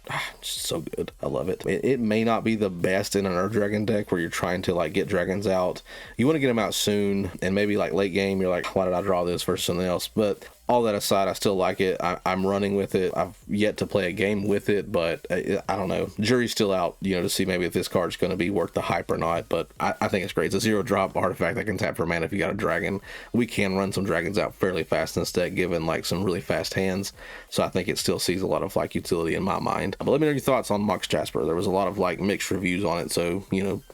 A: So good. I love it. It may not be the best in an Earth Dragon deck where you're trying to like get dragons out. You want to get them out soon, and maybe like late game you're like, why did I draw this versus something else? But all that aside, I still like it. I'm running with it. I've yet to play a game with it, but I don't know. Jury's still out, to see maybe if this card's going to be worth the hype or not. But I think it's great. It's a 0 drop artifact that can tap for mana if you got a dragon. We can run some dragons out fairly fast in this deck, given like some really fast hands. So I think it still sees a lot of like utility in my mind. But let me know your thoughts on Mox Jasper. There was a lot of like mixed reviews on it. So,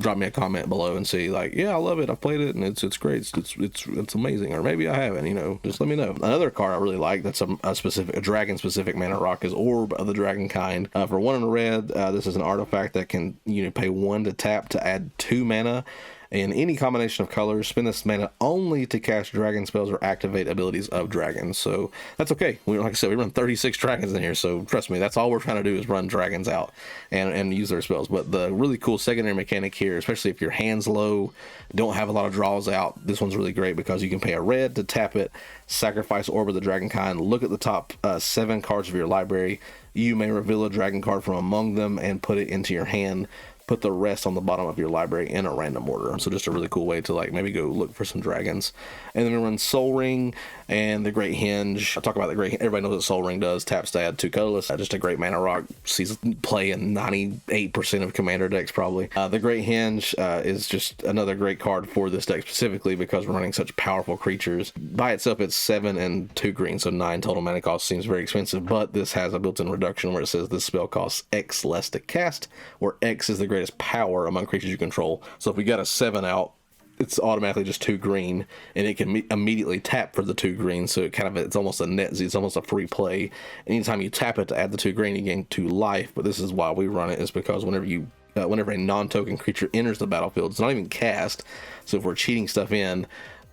A: drop me a comment below and see like, yeah, I love it. I've played it and it's great. It's amazing. Or maybe I haven't, just let me know. Another card I really like that's a dragon specific mana rock is Orb of the Dragon Kind. For 1 in a red, this is an artifact that can pay 1 to tap to add 2 mana in any combination of colors. Spend this mana only to cast dragon spells or activate abilities of dragons. So that's okay. Like I said, we run 36 dragons in here, so trust me, that's all we're trying to do is run dragons out and use their spells. But the really cool secondary mechanic here, especially if your hand's low, don't have a lot of draws out, this one's really great because you can pay a red to tap it, sacrifice Orb of the Dragon Kind, look at the top 7 cards of your library. You may reveal a dragon card from among them and put it into your hand. Put the rest on the bottom of your library in a random order. So just a really cool way to like maybe go look for some dragons. And then we run Soul Ring and the Great Hinge. I'll talk about the Great. Everybody knows what Soul Ring does. Taps to add 2 colorless. Just a great mana rock. Sees play in 98% of commander decks probably. The Great Hinge is just another great card for this deck specifically because we're running such powerful creatures. By itself, it's 7 and 2 green, so 9 total mana cost. Seems very expensive, but this has a built-in reduction where it says this spell costs X less to cast, where X is the greatest power among creatures you control. So if we got a 7 out, it's automatically just 2 green, and it can immediately tap for the 2 green, so it's almost a net Z, it's almost a free play. Anytime you tap it to add the 2 green, you gain 2 life, but this is why we run it, is because whenever a non-token creature enters the battlefield, it's not even cast, so if we're cheating stuff in,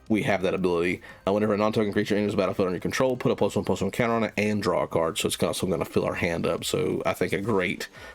A: we have that ability. Whenever a non-token creature enters the battlefield under your control, put a +1/+1 counter on it and draw a card. So it's also going to fill our hand up. So I think this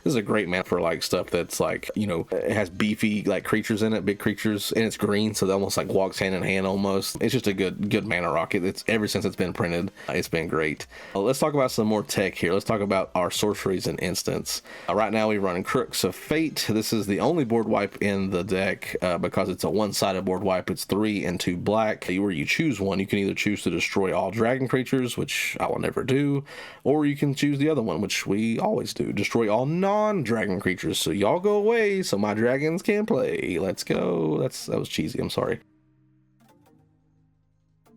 A: is a great mana for like stuff that's like, you know, it has beefy like creatures in it, big creatures, and it's green, so it almost like walks hand in hand almost. It's just a good mana rocket. It's ever since it's been printed, it's been great. Let's talk about some more tech here. Let's talk about our sorceries and instants. Right now we run Crooks of Fate. This is the only board wipe in the deck because it's a one-sided board wipe. It's 3 and 2 black. Where you choose one, you can either choose to destroy all dragon creatures, which I will never do, or you can choose the other one, which we always do, destroy all non-dragon creatures. So y'all go away so my dragons can play. Let's go. That was cheesy, I'm sorry.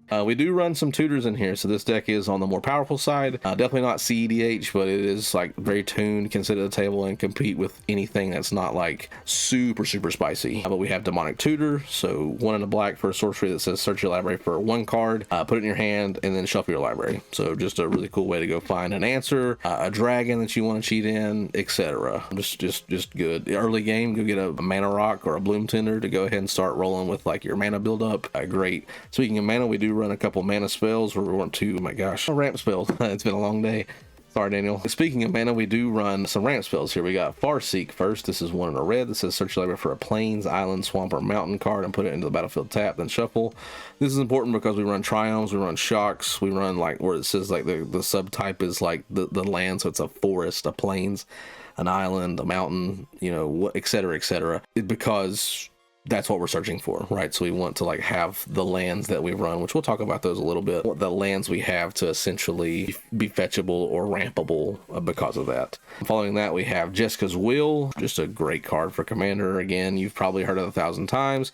A: We do run some tutors in here, so this deck is on the more powerful side. Definitely not CEDH, but it is like very tuned, can sit at the table and compete with anything that's not like super spicy. But we have Demonic Tutor, so 1 and a black for a sorcery that says search your library for 1 card, put it in your hand, and then shuffle your library. So just a really cool way to go find an answer, a dragon that you want to cheat in, etc. Just good. Early game, go get a mana rock or a bloom tender to go ahead and start rolling with like your mana build up. Great. Speaking of mana, we do run a couple mana spells where we want to, oh my gosh, ramp spells. It's been a long day. Sorry, Daniel. Speaking of mana, we do run some ramp spells here. We got Farseek first. This is 1 in a red that says search your library for a plains, island, swamp, or mountain card and put it into the battlefield tap, then shuffle. This is important because we run Triomes, we run Shocks, we run like where it says like the subtype is like the land, so it's a forest, a plains, an island, a mountain, you know, etc. Because that's what we're searching for, right? So we want to like have the lands that we run, which we'll talk about those a little bit, the lands we have to essentially be fetchable or rampable because of that. Following that, we have Jessica's Will, just a great card for Commander. Again, you've probably heard it 1,000 times.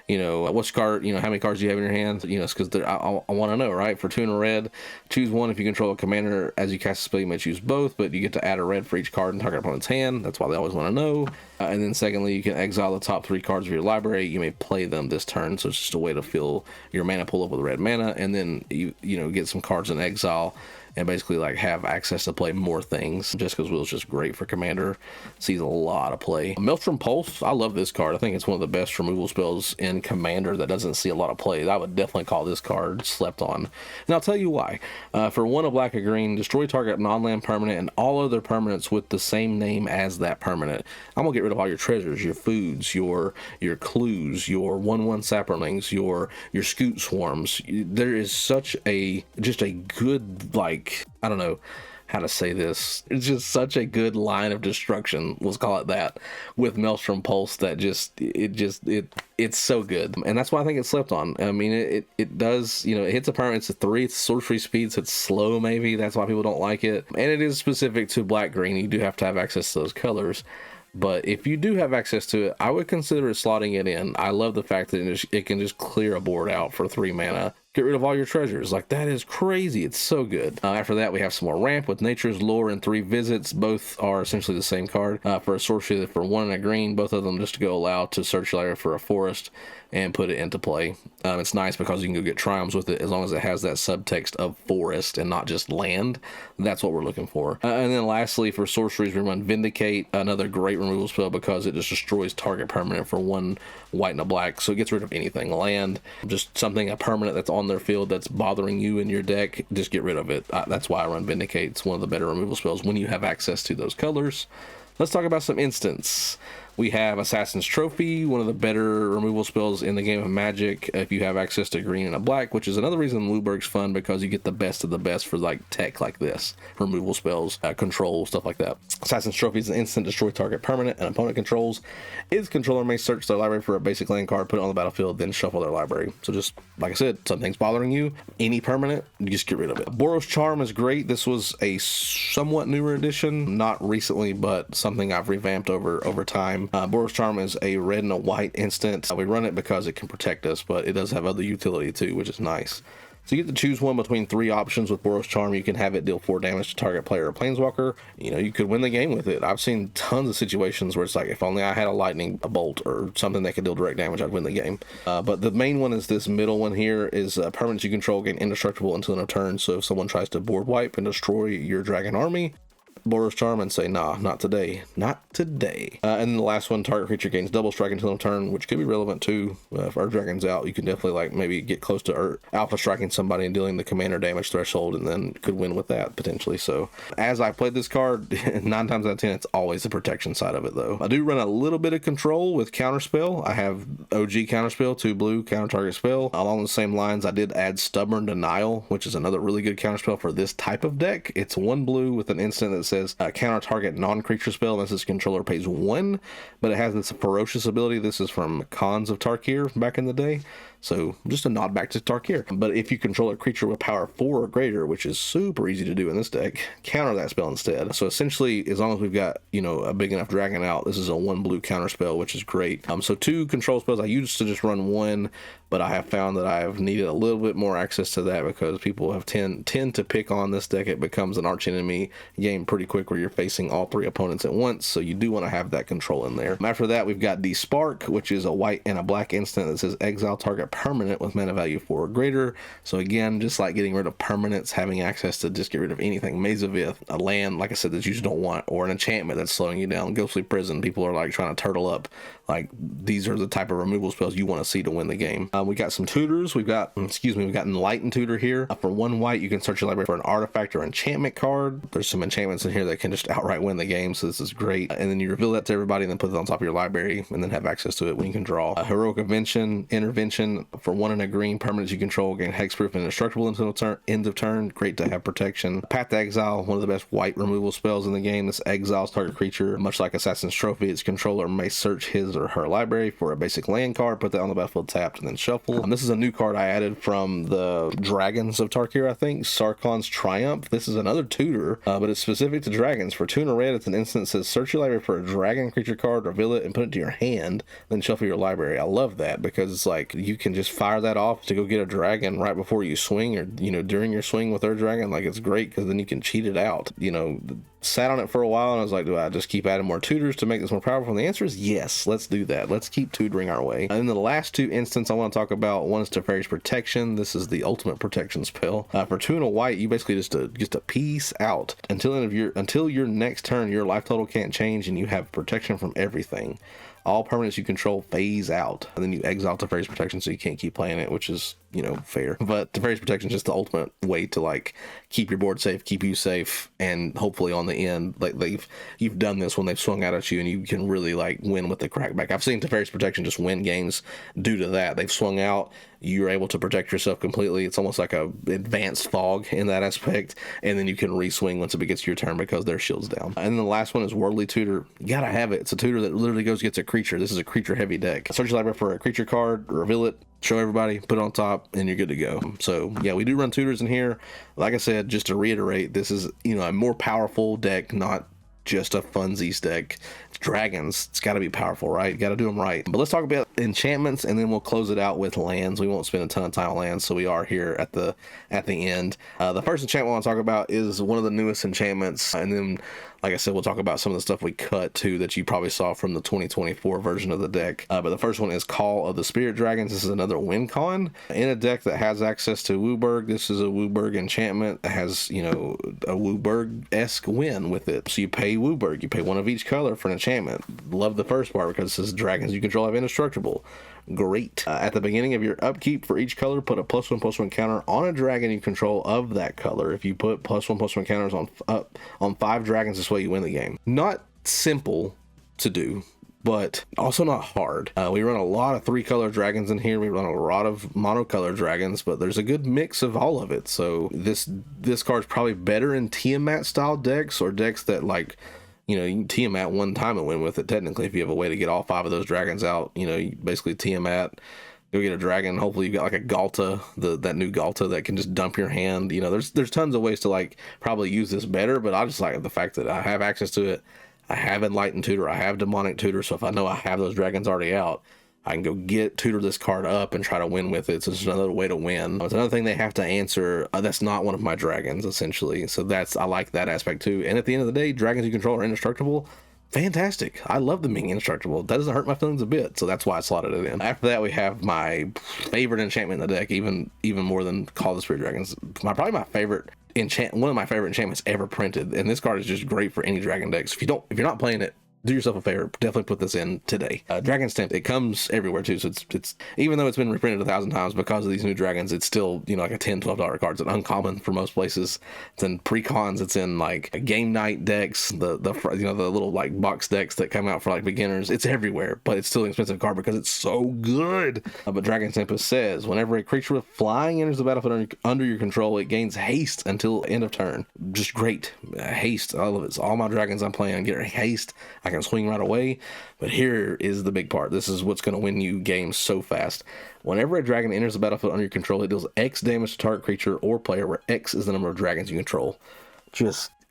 A: You know, which card, you know, how many cards do you have in your hand? You know, it's because I want to know, right? For 2 in a red, choose 1. If you control a commander, as you cast a spell, you may choose both, but you get to add a red for each card in target opponent's hand. That's why they always want to know. And then secondly, you can exile the top 3 cards of your library. You may play them this turn, so it's just a way to fill your mana pool up with red mana, and then you know, get some cards in exile and basically like have access to play more things. Jessica's Will is just great for Commander. Sees a lot of play. Maelstrom Pulse, I love this card. I think it's one of the best removal spells in Commander that doesn't see a lot of play. I would definitely call this card slept on. And I'll tell you why. For 1 of black or green, destroy target non-land permanent and all other permanents with the same name as that permanent. I'm gonna get rid of all your treasures, your foods, your clues, your 1/1 sapperlings, your scoot swarms. There is such a good, like, I don't know how to say this. It's just such a good line of destruction, let's call it that, with Maelstrom Pulse that it's so good. And that's why I think it's slept on. I mean, it does, you know, it hits a permanent, it's a 3, it's sorcery speed, so it's slow maybe, that's why people don't like it. And it is specific to black green, you do have to have access to those colors. But if you do have access to it, I would consider slotting it in. I love the fact that it can just clear a board out for 3 mana. Get rid of all your treasures. Like, that is crazy. It's so good. After that, we have some more ramp with Nature's Lore and 3 Visits. Both are essentially the same card. For a sorcery for 1 and a green, both of them just to go allow to search your library for a forest and put it into play. It's nice because you can go get Triomes with it as long as it has that subtext of forest and not just land. That's what we're looking for. And then lastly, for sorceries, we run Vindicate, another great removal spell because it just destroys target permanent for 1 white and a black. So it gets rid of anything land, just something, a permanent that's on their field that's bothering you in your deck, just get rid of it. That's why I run Vindicate. It's one of the better removal spells when you have access to those colors. Let's talk about some instants. We have Assassin's Trophy, one of the better removal spells in the game of Magic if you have access to green and a black, which is another reason Luberg's fun, because you get the best of the best for like tech like this, removal spells, control, stuff like that. Assassin's Trophy is an instant, destroy target permanent and opponent controls. Its controller may search their library for a basic land card, put it on the battlefield, then shuffle their library. So just, like I said, something's bothering you, any permanent, you just get rid of it. Boros Charm is great. This was a somewhat newer edition, not recently, but something I've revamped over time. Boros Charm is a red and a white instant. We run it because it can protect us, but it does have other utility too, which is nice. So you get to choose one between 3 options with Boros Charm. You can have it deal 4 damage to target player or planeswalker. You know, you could win the game with it. I've seen tons of situations where it's like, if only I had a lightning, a bolt, or something that could deal direct damage, I'd win the game. But the main one is this middle one here, is permanents you control gain indestructible until end of turn. So if someone tries to board wipe and destroy your dragon army, Boros Charm and say, nah, not today, not today. And then the last one, target creature gains double strike until end of turn, which could be relevant too. If Earth Dragon's out, you can definitely like maybe get close to alpha striking somebody and dealing the commander damage threshold, and then could win with that potentially. So as I played this card, 9 times out of 10, it's always the protection side of it though. I do run a little bit of control with counterspell. I have OG counterspell, 2 blue, counter target spell. Along the same lines, I did add Stubborn Denial, which is another really good counterspell for this type of deck. It's 1 blue with an instant that says counter target non-creature spell unless its controller pays 1, but it has this ferocious ability. This is from Khans of Tarkir back in the day, so just a nod back to Tarkir. But if you control a creature with power 4 or greater, which is super easy to do in this deck, counter that spell instead. So essentially, as long as we've got, you know, a big enough dragon out, this is a 1 blue counter spell, which is great. So 2 control spells. I used to just run 1, but I have found that I've needed a little bit more access to that because people have tend to pick on this deck. It becomes an arch enemy game pretty quick where you're facing all 3 opponents at once, so you do want to have that control in there. After that, we've got Despark, which is a white and a black instant that says exile target permanent with mana value 4 or greater. So again, just like getting rid of permanents, having access to just get rid of anything. Maze of Ith, a land, like I said, that you just don't want, or an enchantment that's slowing you down. Ghostly Prison, people are like trying to turtle up. Like, these are the type of removal spells you want to see to win the game. We got some tutors. We've got Enlightened Tutor here. For 1 white, you can search your library for an artifact or enchantment card. There's some enchantments in here that can just outright win the game, so this is great. And then you reveal that to everybody and then put it on top of your library and then have access to it when you can draw. Heroic Intervention. For 1 and a green, permanents you control gain hexproof and indestructible until end of turn. Great to have protection. Path to Exile, one of the best white removal spells in the game. This exiles target creature. Much like Assassin's Trophy, its controller may search his or her library for a basic land card, put that on the battlefield tapped, and then shuffle. This is a new card I added from the Dragons of Tarkir, I think. Sarkhan's Triumph. This is another tutor, but it's specific to dragons. For 2 and a red, it's an instant that says search your library for a dragon creature card, reveal it, and put it to your hand, then shuffle your library. I love that because it's like you can just fire that off to go get a dragon right before you swing, or, you know, during your swing with their dragon. Like, it's great because then you can cheat it out. You know, sat on it for a while and I was like, do I just keep adding more tutors to make this more powerful? And the answer is yes, let's do that. Let's keep tutoring our way. And then the last 2 instances I want to talk about, one is Teferi's Protection. This is the ultimate protection spell. For 2 and a white, you basically just a peace out until your next turn. Your life total can't change and you have protection from everything. All permanents you control phase out, and then you exile Teferi's Protection so you can't keep playing it, which is, you know, fair. But Teferi's Protection is just the ultimate way to like keep your board safe, keep you safe, and hopefully on the end, like you've done this when they've swung out at you and you can really like win with the crackback. I've seen Teferi's Protection just win games due to that. They've swung out, you're able to protect yourself completely. It's almost like a advanced fog in that aspect, and then you can re-swing once it gets to your turn because their shield's down. And then the last one is Worldly Tutor. You gotta have it. It's a tutor that literally gets a creature. This is a creature heavy deck. Search your library for a creature card, reveal it, show everybody, put it on top, and you're good to go. So yeah, we do run tutors in here. Like I said, just to reiterate, this is, you know, a more powerful deck, not just a funsies deck. It's dragons, it's got to be powerful, right? Got to do them right. But let's talk about enchantments, and then we'll close it out with lands. We won't spend a ton of time on lands, so we are here at the end. The first enchantment I want to talk about is one of the newest enchantments, and then, like I said, we'll talk about some of the stuff we cut too that you probably saw from the 2024 version of the deck. But the first one is Call of the Spirit Dragons. This is another win con in a deck that has access to Wooburg. This is a Wooburg enchantment that has, you know, a Wooburg-esque win with it. So you pay Wooburg. You pay 1 of each color for an enchantment. Love the first part because this is dragons you control have indestructible. Great. At the beginning of your upkeep, for each color, put a +1/+1 counter on a dragon you control of that color. If you put +1/+1 counters on 5 dragons, this way you win the game. Not simple to do, but also not hard. We run a lot of 3-color dragons in here. We run a lot of monocolor dragons, but there's a good mix of all of it. So this card's probably better in Tiamat style decks, or decks that, like, you know, you can Tiamat 1 time and win with it technically if you have a way to get all 5 of those dragons out. You know, you basically Tiamat, go get a dragon. Hopefully you got like a Galta, that new Galta that can just dump your hand. You know, there's tons of ways to like probably use this better, but I just like the fact that I have access to it. I have Enlightened Tutor, I have Demonic Tutor, so if I know I have those dragons already out, I can go tutor this card up and try to win with it. So it's another way to win. It's another thing they have to answer. That's not one of my dragons, essentially. So I like that aspect too. And at the end of the day, dragons you control are indestructible. Fantastic. I love them being indestructible. That doesn't hurt my feelings a bit, so that's why I slotted it in. After that, we have my favorite enchantment in the deck, even more than Call of the Spirit Dragons. Probably my favorite one of my favorite enchantments ever printed, and this card is just great for any dragon decks. If you're not playing it, do yourself a favor, definitely put this in today. Dragon's Temp, it comes everywhere too, so it's even though it's been reprinted 1,000 times because of these new dragons, it's still, like a $10-12 card. It's an uncommon for most places. It's in pre-cons, it's in like game night decks, the little like box decks that come out for like beginners. It's everywhere, but it's still an expensive card because it's so good. But Dragon's Temp says, whenever a creature with flying enters the battlefield under your control, it gains haste until end of turn. Just great. Haste, I love it. So all my dragons I'm playing get haste. I can swing right away, but here is the big part. This is what's going to win you games so fast. Whenever a dragon enters the battlefield under your control, it deals X damage to target creature or player, where X is the number of dragons you control.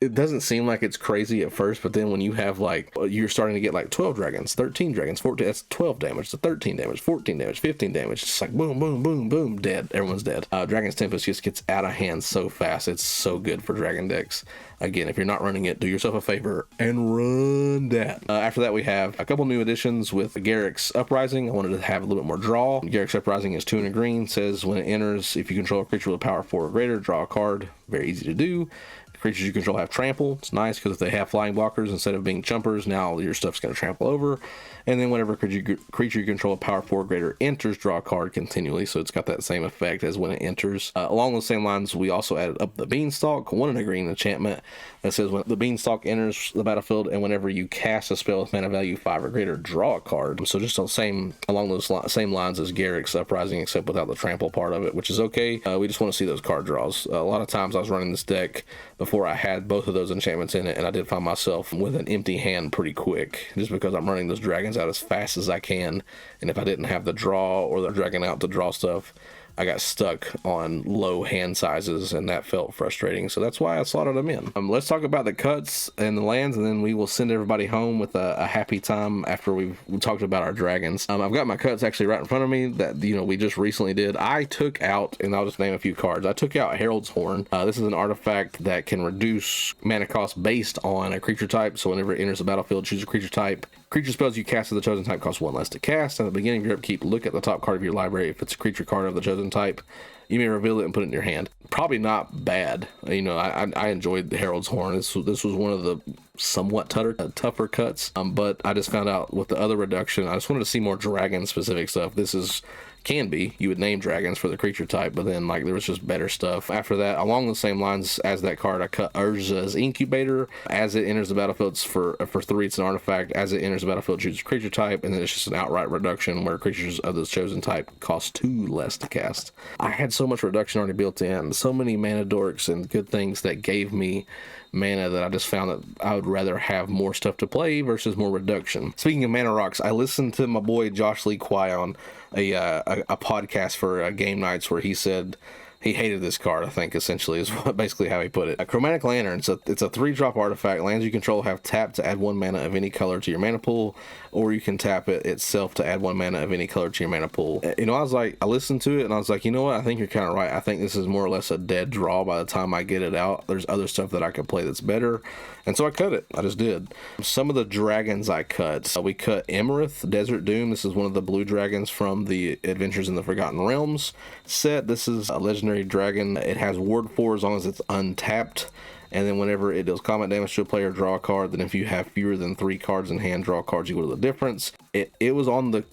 A: It doesn't seem like it's crazy at first, but then when you have you're starting to get like 12 dragons, 13 dragons, 14, that's 12 damage, to 13 damage, 14 damage, 15 damage. It's like boom, boom, boom, boom, dead. Everyone's dead. Dragon's Tempest just gets out of hand so fast. It's so good for dragon decks. Again, if you're not running it, do yourself a favor and run that. After that, we have a couple new additions with Garruk's Uprising. I wanted to have a little bit more draw. Garruk's Uprising is 2 and a green. Says when it enters, if you control a creature with power 4 or greater, draw a card. Very easy to do. Creatures you control have trample. It's nice because if they have flying blockers instead of being jumpers, now your stuff's going to trample over. And then whenever creature you control a power 4 or greater enters, draw a card continually. So it's got that same effect as when it enters. Along those same lines, we also added up the Beanstalk, 1 and a green enchantment that says when the Beanstalk enters the battlefield and whenever you cast a spell with mana value 5 or greater, draw a card. So just along those same lines as Garruk's Uprising, except without the trample part of it, which is okay. We just want to see those card draws. A lot of times I was running this deck before I had both of those enchantments in it, and I did find myself with an empty hand pretty quick, just because I'm running those dragons out as fast as I can, and if I didn't have the draw or the dragon out to draw stuff, I got stuck on low hand sizes, and that felt frustrating. So that's why I slotted them in. Let's talk about the cuts and the lands, and then we will send everybody home with a happy time after we talked about our dragons. I've got my cuts actually right in front of me that we just recently did. I took out, and I'll just name a few cards. I took out Herald's Horn. This is an artifact that can reduce mana cost based on a creature type. So whenever it enters the battlefield, choose a creature type. Creature spells you cast of the chosen type cost 1 less to cast. At the beginning of your upkeep, look at the top card of your library. If it's a creature card of the chosen type, you may reveal it and put it in your hand. Probably not bad. I enjoyed Herald's Horn. This was one of the somewhat tougher cuts, but I just found out with the other reduction, I just wanted to see more dragon specific stuff. You would name dragons for the creature type, but then there was just better stuff. After that, along the same lines as that card, I cut Urza's Incubator. As it enters the battlefield, it's for 3, it's an artifact. As it enters the battlefield, choose a creature type, and then it's just an outright reduction where creatures of the chosen type cost 2 less to cast. I had so much reduction already built in, so many mana dorks and good things that gave me mana that I just found that I would rather have more stuff to play versus more reduction. Speaking of mana rocks, I listened to my boy Josh Lee Kwai on a podcast for game nights where he said he hated this card, I think, essentially, is basically how he put it. A Chromatic Lantern, it's a 3-drop artifact. Lands you control have tap to add 1 mana of any color to your mana pool, or you can tap it itself to add 1 mana of any color to your mana pool. I listened to it, and I was like, you know what, I think you're kind of right. I think this is more or less a dead draw by the time I get it out. There's other stuff that I could play that's better, and so I cut it. I just did. Some of the dragons I cut. We cut Emerith, Desert Doom. This is one of the blue dragons from the Adventures in the Forgotten Realms set. This is a legendary dragon. It has ward 4 as long as it's untapped, and then whenever it deals combat damage to a player, draw a card. Then if you have fewer than 3 cards in hand, draw cards equal to the difference. It was on the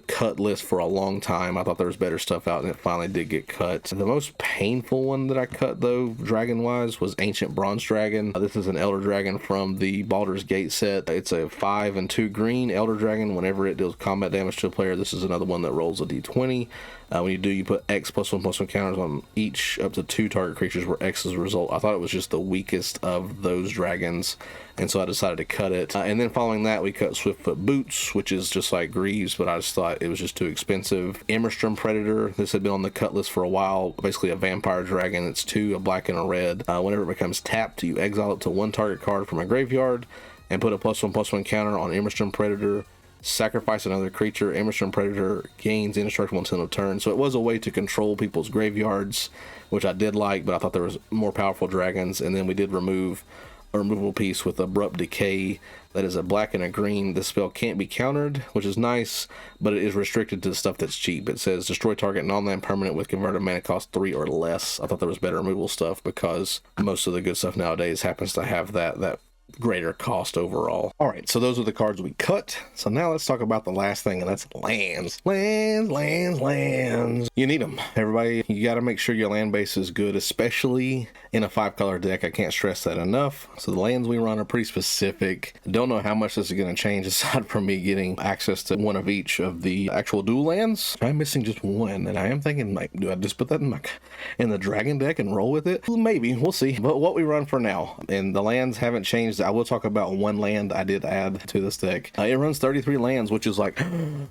A: cut list for a long time. I thought there was better stuff out, and it finally did get cut. The most painful one that I cut, though, dragon wise, was Ancient Bronze Dragon. This is an Elder Dragon from the Baldur's Gate set. It's a 5 and 2 green Elder Dragon. Whenever it deals combat damage to a player, this is another one that rolls a d20. When you do, you put X +1/+1 counters on each up to 2 target creatures where X is a result. I thought it was just the weakest of those dragons, and so I decided to cut it. And then following that, we cut Swiftfoot Boots, which is just like Greaves, but I just thought it was just too expensive. Immerstrom Predator, this had been on the cut list for a while. Basically a vampire dragon. It's 2, a black and a red. Whenever it becomes tapped, you exile it to 1 target card from a graveyard and put a +1/+1 counter on Immerstrom Predator. sacrifice another creature, Ambush and Predator gains indestructible until end of turn. So it was a way to control people's graveyards, which I did like, but I thought there was more powerful dragons. And then we did remove a removable piece with Abrupt Decay. That is a black and a green. This spell can't be countered, which is nice, but it is restricted to stuff that's cheap. It says destroy target non-land permanent with converted mana cost 3 or less. I thought there was better removal stuff because most of the good stuff nowadays happens to have that greater cost overall. All right, so those are the cards we cut. So now let's talk about the last thing, and that's lands. Lands. You need them, everybody. You got to make sure your land base is good, especially in a 5-color deck. I can't stress that enough. So the lands we run are pretty specific. Don't know how much this is going to change aside from me getting access to one of each of the actual dual lands. I'm missing just one, and I am thinking, like, do I just put that in the dragon deck and roll with it? Maybe, we'll see. But what we run for now, and the lands haven't changed. I will talk about one land I did add to this deck. It runs 33 lands, which is like,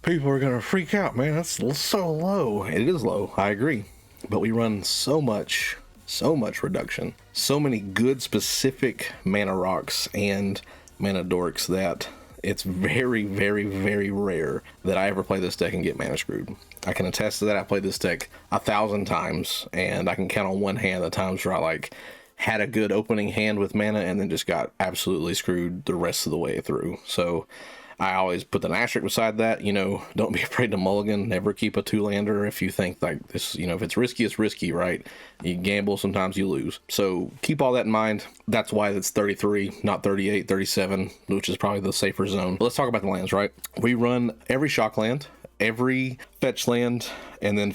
A: people are gonna freak out, man. That's so low. It is low, I agree. But we run so much reduction, so many good specific mana rocks and mana dorks that it's very, very, very rare that I ever play this deck and get mana screwed. I can attest to that. I played this deck 1,000 times, and I can count on one hand the times where I had a good opening hand with mana and then just got absolutely screwed the rest of the way through. So I always put an asterisk beside that. Don't be afraid to mulligan. Never keep a 2-lander if you think like this, if it's risky, it's risky, right? You gamble, sometimes you lose. So keep all that in mind. That's why it's 33, not 38, 37, which is probably the safer zone. But let's talk about the lands, right? We run every shock land, every fetch land, and then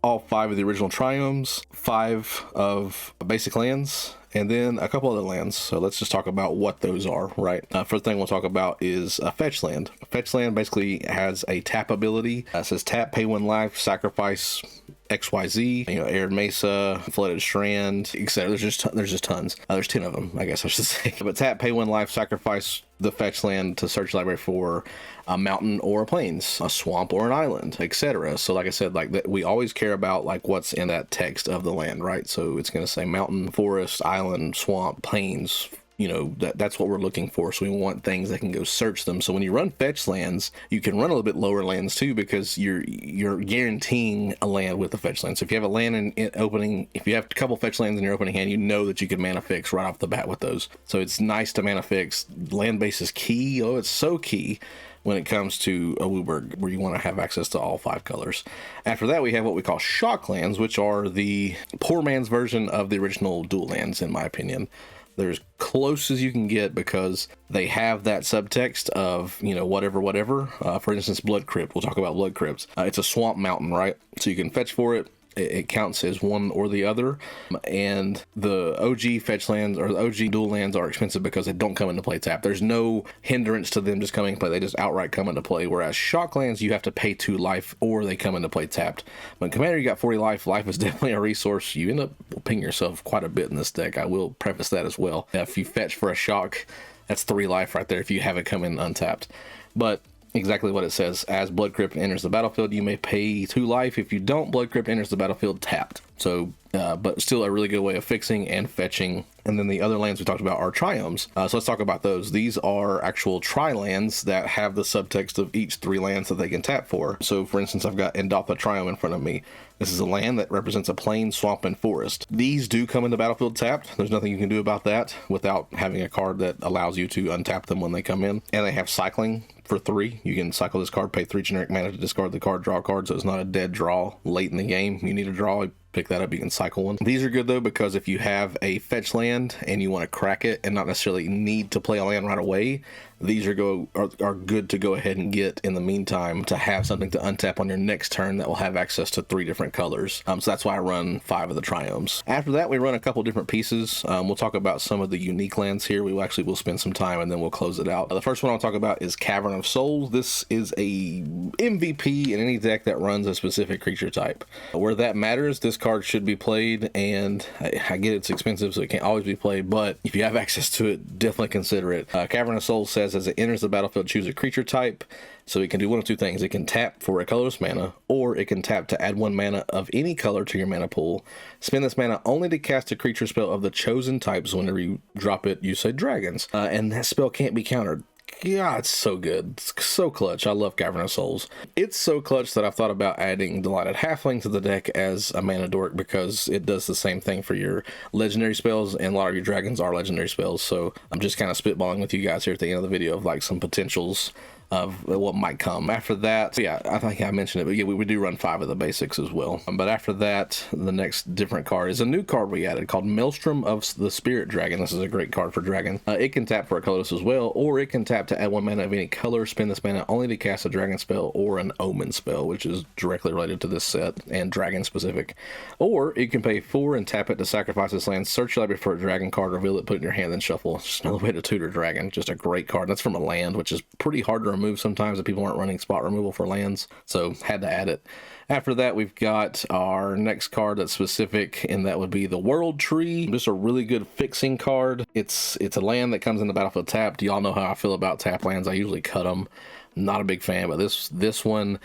A: all 5 of the original Triomes, 5 of basic lands, and then a couple other lands. So let's just talk about what those are, right? First thing we'll talk about is a fetch land. A fetch land basically has a tap ability. It says tap, pay 1 life, sacrifice XYZ, Arid Mesa, Flooded Strand, etc. There's just tons. There's 10 of them, I guess I should say. But tap, pay 1 life, sacrifice the fetch land to search library for a mountain or a plains, a swamp or an island, etc. So like I said, we always care about what's in that text of the land, right? So it's going to say mountain, forest, island, swamp, plains. That's what we're looking for. So we want things that can go search them. So when you run fetch lands, you can run a little bit lower lands too, because you're guaranteeing a land with the fetch land. So if you have a land in opening, if you have a couple fetch lands in your opening hand, you know that you can mana fix right off the bat with those. So it's nice to mana fix. Land base is key. Oh, it's so key when it comes to a Wooburg, where you want to have access to all 5 colors. After that, we have what we call shock lands, which are the poor man's version of the original dual lands, in my opinion. They're as close as you can get because they have that subtext of, whatever. For instance, Blood Crypt. We'll talk about Blood Crypts. It's a swamp mountain, right? So you can fetch for it. It counts as one or the other. And the OG fetch lands or the OG dual lands are expensive because they don't come into play tap. There's no hindrance to them just coming into play. They just outright come into play. Whereas shock lands, you have to pay 2 life or they come into play tapped. When Commander, you got 40 life. Life is definitely a resource. You end up pinging yourself quite a bit in this deck. I will preface that as well. If you fetch for a shock, that's 3 life right there if you have it come in untapped. But exactly what it says. As Blood Crypt enters the battlefield, you may pay 2 life. If you don't, Blood Crypt enters the battlefield tapped. So, but still a really good way of fixing and fetching. And then the other lands we talked about are Triomes. So let's talk about those. These are actual tri-lands that have the subtext of each 3 lands that they can tap for. So for instance, I've got Endotha Triome in front of me. This is a land that represents a plain, swamp, and forest. These do come into battlefield tapped. There's nothing you can do about that without having a card that allows you to untap them when they come in. And they have cycling for 3. You can cycle this card, pay 3 generic mana to discard the card, draw a card, so it's not a dead draw late in the game. You need a draw, pick that up, you can cycle one. These are good though because if you have a fetch land and you want to crack it and not necessarily need to play a land right away, these are good to go ahead and get in the meantime to have something to untap on your next turn that will have access to 3 different colors. So that's why I run 5 of the Triomes. After that, we run a couple different pieces. We'll talk about some of the unique lands here. We'll spend some time and then we'll close it out. The first one I'll talk about is Cavern of Souls. This is a MVP in any deck that runs a specific creature type. Where that matters, this card should be played, and I get it's expensive so it can't always be played, but if you have access to it, definitely consider it. Cavern of Souls says as it enters the battlefield, choose a creature type. So it can do one of 2 things. It can tap for a colorless mana, or it can tap to add 1 mana of any color to your mana pool. Spend this mana only to cast a creature spell of the chosen types. Whenever you drop it, you say dragons. And that spell can't be countered. God, it's so good. It's so clutch. I love Cavernous Souls. It's so clutch that I've thought about adding Delighted Halfling to the deck as a mana dork because it does the same thing for your legendary spells, and a lot of your dragons are legendary spells. So I'm just kind of spitballing with you guys here at the end of the video of like some potentials of what might come. After that, yeah, I think I mentioned it, but yeah, we do run 5 of the basics as well. But after that, the next different card is a new card we added called Maelstrom of the Spirit Dragon. This is a great card for dragon. It can tap for a colorless as well, or it can tap to add 1 mana of any color, spend this mana only to cast a dragon spell or an omen spell, which is directly related to this set and dragon specific. Or you can pay 4 and tap it to sacrifice this land, search your library for a dragon card, reveal it, put it in your hand, then shuffle. It's just another way to tutor dragon. Just a great card. That's from a land, which is pretty hard to remove sometimes if people aren't running spot removal for lands, so had to add it. After that, we've got our next card that's specific, and that would be the World Tree. Just a really good fixing card. It's a land that comes in the battlefield tapped. Y'all know how I feel about tap lands. I usually cut them. Not a big fan, but this one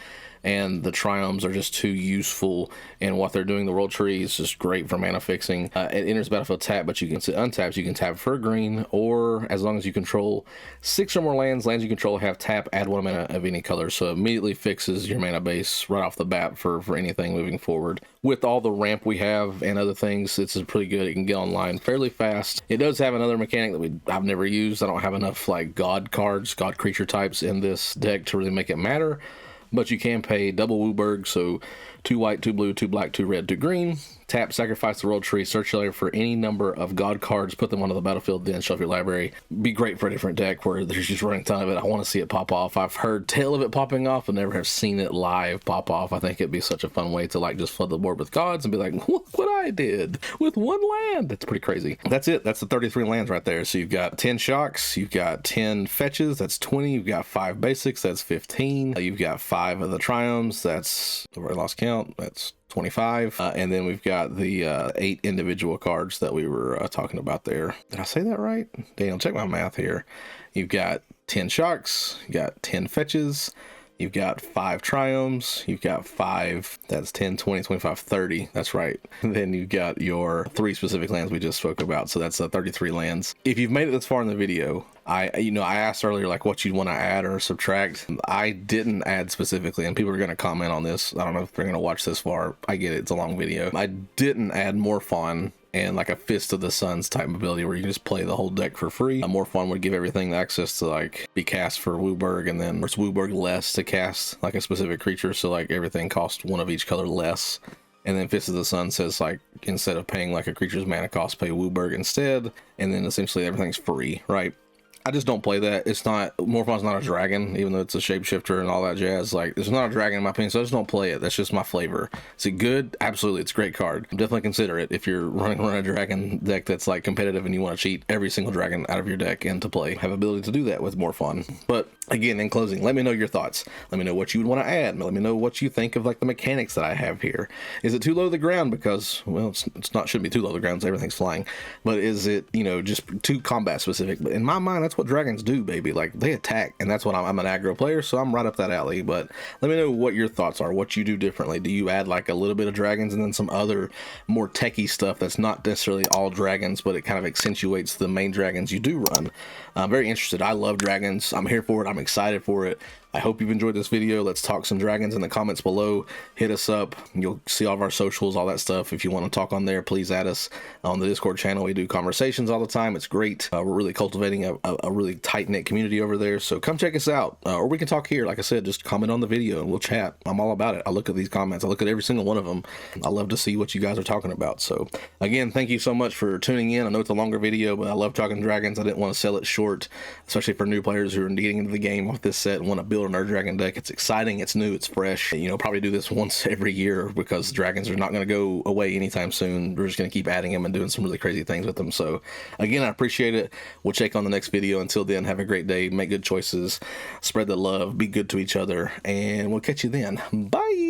A: and the Triomes are just too useful in what they're doing. The World Tree is just great for mana fixing. It enters battlefield tap, but you can untap. You can tap for a green, or as long as you control 6 or more lands you control have tap, add 1 mana of any color. So immediately fixes your mana base right off the bat for anything moving forward. With all the ramp we have and other things, it's pretty good. It can get online fairly fast. It does have another mechanic that I've never used. I don't have enough like god cards, god creature types in this deck to really make it matter. But you can pay double Wooburg, so 2 white, 2 blue, 2 black, 2 red, 2 green. Tap, sacrifice the World Tree, search your library for any number of god cards, put them onto the battlefield, then shuffle your library. Be great for a different deck where there's just running a ton of it. I want to see it pop off. I've heard tale of it popping off, but never have seen it live pop off. I think it'd be such a fun way to like just flood the board with gods and be like, look what I did with 1 land. That's pretty crazy. That's it. That's the 33 lands right there. So you've got 10 shocks, you've got 10 fetches, that's 20. You've got 5 basics, that's 15. You've got 5 of the Triomes, that's, I lost count, that's 25. And then we've got the 8 individual cards that we were talking about there. Did I say that right? Daniel, check my math here. You've got 10 shocks, you got 10 fetches, you've got 5 Triomes, you've got 5, that's 10, 20, 25, 30, that's right. And then you've got your 3 specific lands we just spoke about, so that's 33 lands. If you've made it this far in the video, I asked earlier like what you'd want to add or subtract. I didn't add specifically, and people are going to comment on this. I don't know if they're going to watch this far. I get it, it's a long video. I didn't add Morphon and like a Fist of the Suns type ability where you can just play the whole deck for free. Morphon would give everything access to like be cast for Wooburg, and then there's Wooburg less to cast like a specific creature, so like everything costs 1 of each color less. And then Fist of the Sun says like instead of paying like a creature's mana cost, pay Wooburg instead, and then essentially everything's free, right? I just don't play that. It's not, Morphon's not a dragon, even though it's a shapeshifter and all that jazz. Like, it's not a dragon in my opinion, so I just don't play it. That's just my flavor. Is it good? Absolutely, it's a great card. Definitely consider it if you're running a dragon deck that's like competitive and you want to cheat every single dragon out of your deck into play. Have ability to do that with Morphon. But again, in closing, let me know your thoughts. Let me know what you would want to add. Let me know what you think of like the mechanics that I have here. Is it too low to the ground? Because, well, it's not, shouldn't be too low to the ground, so everything's flying. But is it, just too combat specific? But in my mind, that's what dragons do, baby. Like, they attack, and that's what I'm an aggro player, so I'm right up that alley. But let me know what your thoughts are, what you do differently. Do you add like a little bit of dragons and then some other more techie stuff that's not necessarily all dragons, but it kind of accentuates the main dragons you do run? I'm very interested. I love dragons. I'm here for it. I'm excited for it. I hope you've enjoyed this video. Let's talk some dragons in the comments below. Hit us up. You'll see all of our socials, all that stuff. If you want to talk on there, please add us on the Discord channel. We do conversations all the time. It's great. We're really cultivating a really tight-knit community over there. So come check us out. Or we can talk here. Like I said, just comment on the video and we'll chat. I'm all about it. I look at these comments. I look at every single one of them. I love to see what you guys are talking about. So again, thank you so much for tuning in. I know it's a longer video, but I love talking dragons. I didn't want to sell it short, especially for new players who are getting into the game with this set and want to build an dragon deck. It's exciting, it's new, it's fresh. Probably do this once every year because dragons are not going to go away anytime soon. We're just going to keep adding them and doing some really crazy things with them. So again, I appreciate it. We'll check on the next video. Until then, have a great day, make good choices, spread the love, be good to each other, and we'll catch you then. Bye.